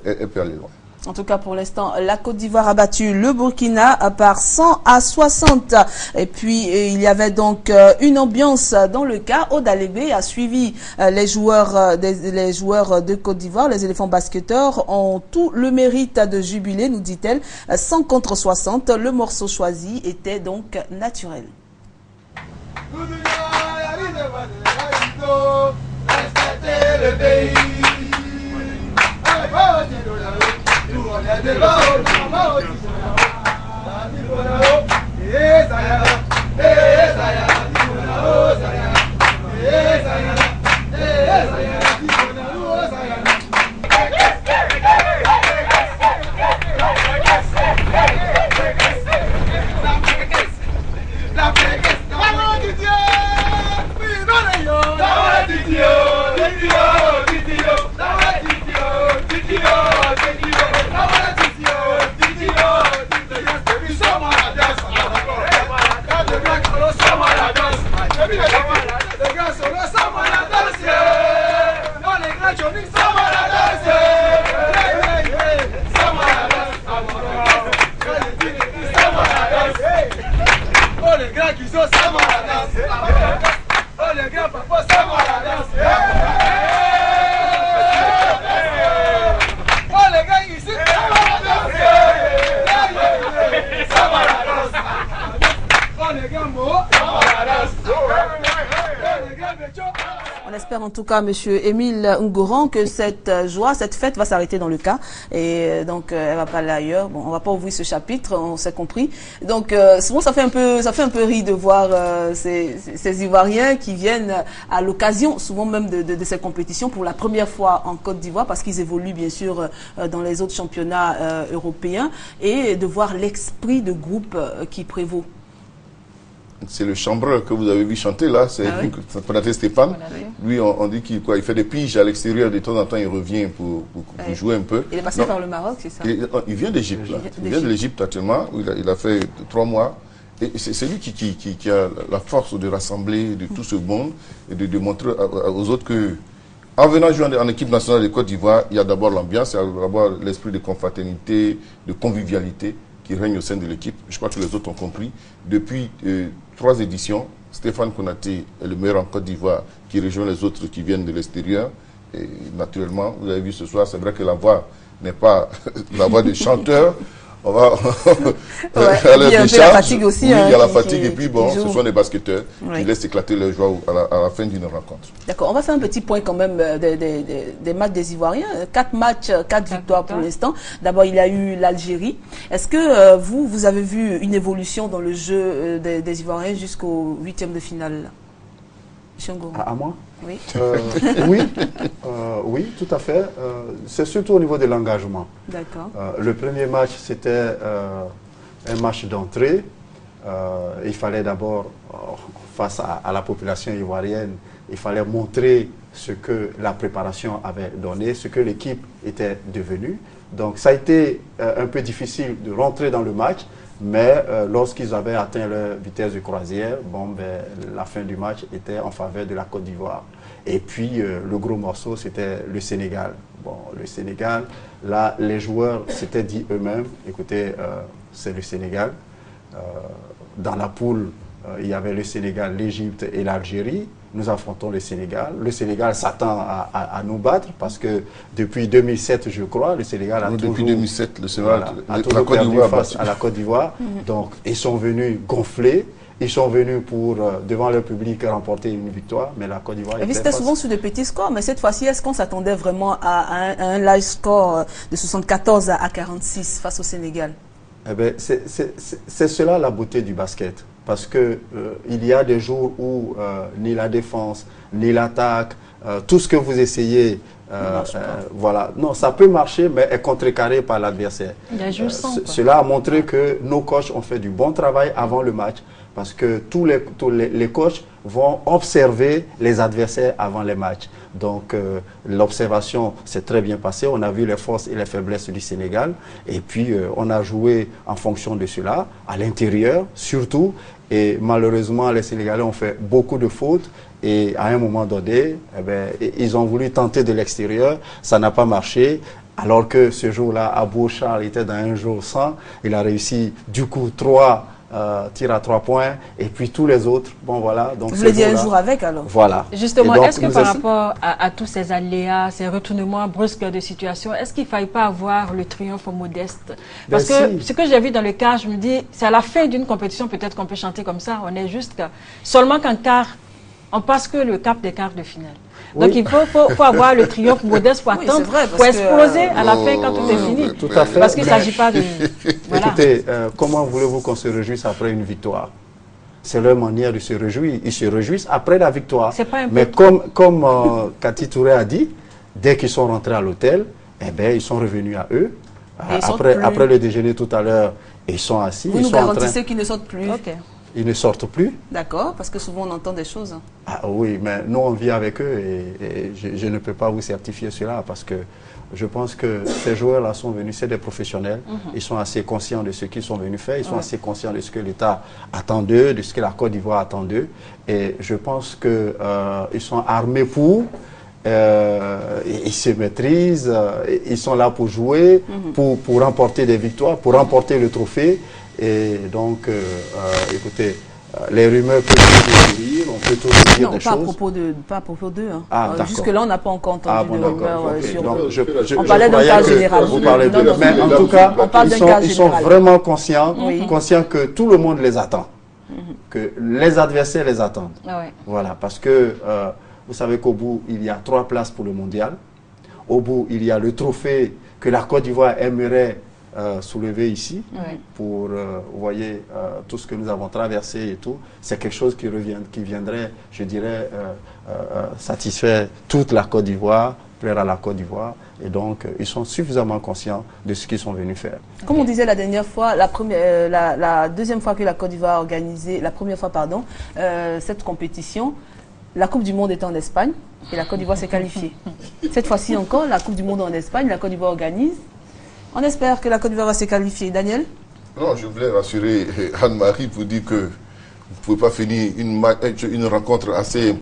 elle peut aller loin. En tout cas, pour l'instant, la Côte d'Ivoire a battu le Burkina par 100-60. Et puis, il y avait donc une ambiance dans le cas. Aude Alébé a suivi les joueurs de Côte d'Ivoire. Les éléphants basketteurs ont tout le mérite de jubiler, nous dit-elle. 100 contre 60. Le morceau choisi était donc naturel. On espère en tout cas, Monsieur Émile Ngoran, que cette joie, cette fête va s'arrêter dans le cas. Et donc, elle va pas aller ailleurs. Bon, on va pas ouvrir ce chapitre, on s'est compris. Donc, souvent, ça fait un peu rire de voir ces Ivoiriens qui viennent à l'occasion, souvent même de ces compétitions, pour la première fois en Côte d'Ivoire, parce qu'ils évoluent bien sûr dans les autres championnats européens, et de voir l'esprit de groupe qui prévaut. C'est le chambreur que vous avez vu chanter là, c'est Konaté Stéphane. Lui, on dit qu'il fait des piges à l'extérieur, de temps en temps il revient pour jouer un peu. Il est passé par le Maroc, c'est ça? Il vient d'Égypte, il vient de l'Égypte actuellement, où il a fait 3 mois. Et c'est lui qui a la force de rassembler de tout ce monde et de montrer aux autres que, en venant jouer en équipe nationale de Côte d'Ivoire, il y a d'abord l'ambiance, il y a d'abord l'esprit de confraternité, de convivialité qui règne au sein de l'équipe. Je crois que les autres ont compris. Depuis 3 éditions, Stéphane Konaté est le meilleur en Côte d'Ivoire qui rejoint les autres qui viennent de l'extérieur. Et naturellement, vous avez vu ce soir, c'est vrai que la voix n'est pas la voix des chanteurs. On va il y a la fatigue aussi. Oui, il y a la fatigue et puis bon, ce sont les basketteurs qui laissent éclater leur joie à la fin d'une rencontre. D'accord, on va faire un petit point quand même des matchs des Ivoiriens. 4 matchs, 4 victoires pour l'instant. D'abord, il y a eu l'Algérie. Est-ce que vous avez vu une évolution dans le jeu des Ivoiriens jusqu'au 8e de finale? À moi? Oui. Oui, tout à fait. C'est surtout au niveau de l'engagement. D'accord. Le premier match, c'était un match d'entrée. Il fallait d'abord, face à la population ivoirienne, il fallait montrer ce que la préparation avait donné, ce que l'équipe était devenue. Donc ça a été un peu difficile de rentrer dans le match, Mais lorsqu'ils avaient atteint leur vitesse de croisière, la fin du match était en faveur de la Côte d'Ivoire. Et puis, le gros morceau, c'était le Sénégal. Bon, le Sénégal, là, les joueurs s'étaient dit eux-mêmes, écoutez, c'est le Sénégal. Dans la poule, il y avait le Sénégal, l'Égypte et l'Algérie. Nous affrontons le Sénégal. Le Sénégal s'attend à nous battre parce que depuis 2007, je crois, le Sénégal a toujours... Depuis 2007, le Sénégal a toujours perdu face à la Côte d'Ivoire. Donc, ils sont venus gonfler. Ils sont venus pour, devant le public, remporter une victoire, mais la Côte d'Ivoire... C'était souvent sur de petits scores, mais cette fois-ci, est-ce qu'on s'attendait vraiment à un large score de 74 à 46 face au Sénégal? Eh bien, c'est cela la beauté du basket. Parce que il y a des jours où ni la défense, ni l'attaque, tout ce que vous essayez, voilà. Non, ça peut marcher, mais est contrecarré par l'adversaire. Cela a montré que nos coachs ont fait du bon travail avant le match. Parce que tous les coachs vont observer les adversaires avant les matchs. Donc, l'observation s'est très bien passée. On a vu les forces et les faiblesses du Sénégal. Et puis, on a joué en fonction de cela, à l'intérieur surtout. Et malheureusement, les Sénégalais ont fait beaucoup de fautes. Et à un moment donné, ils ont voulu tenter de l'extérieur. Ça n'a pas marché. Alors que ce jour-là, Abou Charles était dans un jour sans. Il a réussi du coup 3 tirs à 3 points. Et puis tous les autres, bon voilà. Donc, vous voulez dire un jour avec alors? Voilà. Justement, est-ce que par rapport à tous ces aléas, ces retournements brusques de situation, est-ce qu'il ne faille pas avoir le triomphe modeste? Parce que ce que j'ai vu dans le quart, je me dis, c'est à la fin d'une compétition, peut-être qu'on peut chanter comme ça, on est juste seulement qu'en quart, on passe que le cap des quarts de finale. Donc il faut avoir le triomphe modeste pour attendre, pour exploser à la fin quand tout est fini. Tout à fait. Parce qu'il ne s'agit pas de... Voilà. Écoutez, comment voulez-vous qu'on se réjouisse après une victoire? C'est leur manière de se réjouir. Ils se réjouissent après la victoire. Mais comme Cathy Touré a dit, dès qu'ils sont rentrés à l'hôtel, ils sont revenus à eux. Après le déjeuner tout à l'heure, ils sont assis. Vous nous garantissez qu'ils ne sortent plus? Ils ne sortent plus. D'accord, parce que souvent on entend des choses. Ah oui, mais nous on vit avec eux et je ne peux pas vous certifier cela parce que je pense que ces joueurs-là sont venus, c'est des professionnels. Ils sont assez conscients de ce qu'ils sont venus faire. Ils sont assez conscients de ce que l'État attend d'eux, de ce que la Côte d'Ivoire attend d'eux. Et je pense qu'ils sont armés pour... ils se maîtrisent, ils sont là pour jouer, pour remporter des victoires, pour remporter le trophée. Et donc, écoutez, les rumeurs peuvent toujours courir, on peut toujours dire des choses. Pas à propos d'eux. Hein. Ah, jusque-là, on n'a pas encore entendu de rumeurs sur eux. On parlait d'un cas général. Vous parlez d'eux. Mais en tout cas, ils sont vraiment conscients, conscients que tout le monde les attend. Que les adversaires les attendent. Voilà, parce que vous savez qu'au bout, il y a 3 places pour le mondial. Au bout, il y a le trophée que la Côte d'Ivoire aimerait soulever ici pour, vous voyez, tout ce que nous avons traversé et tout. C'est quelque chose qui viendrait, je dirais, satisfaire toute la Côte d'Ivoire, plaire à la Côte d'Ivoire. Et donc, ils sont suffisamment conscients de ce qu'ils sont venus faire. Comme on disait la dernière fois, la deuxième fois que la Côte d'Ivoire a organisé, la première fois, pardon, cette compétition, la Coupe du Monde était en Espagne et la Côte d'Ivoire s'est qualifiée. Cette fois-ci encore, la Coupe du Monde en Espagne, la Côte d'Ivoire organise. On espère que la Côte d'Ivoire va se qualifier. Daniel? Non, je voulais rassurer Anne-Marie pour dire que vous ne pouvez pas finir une rencontre assez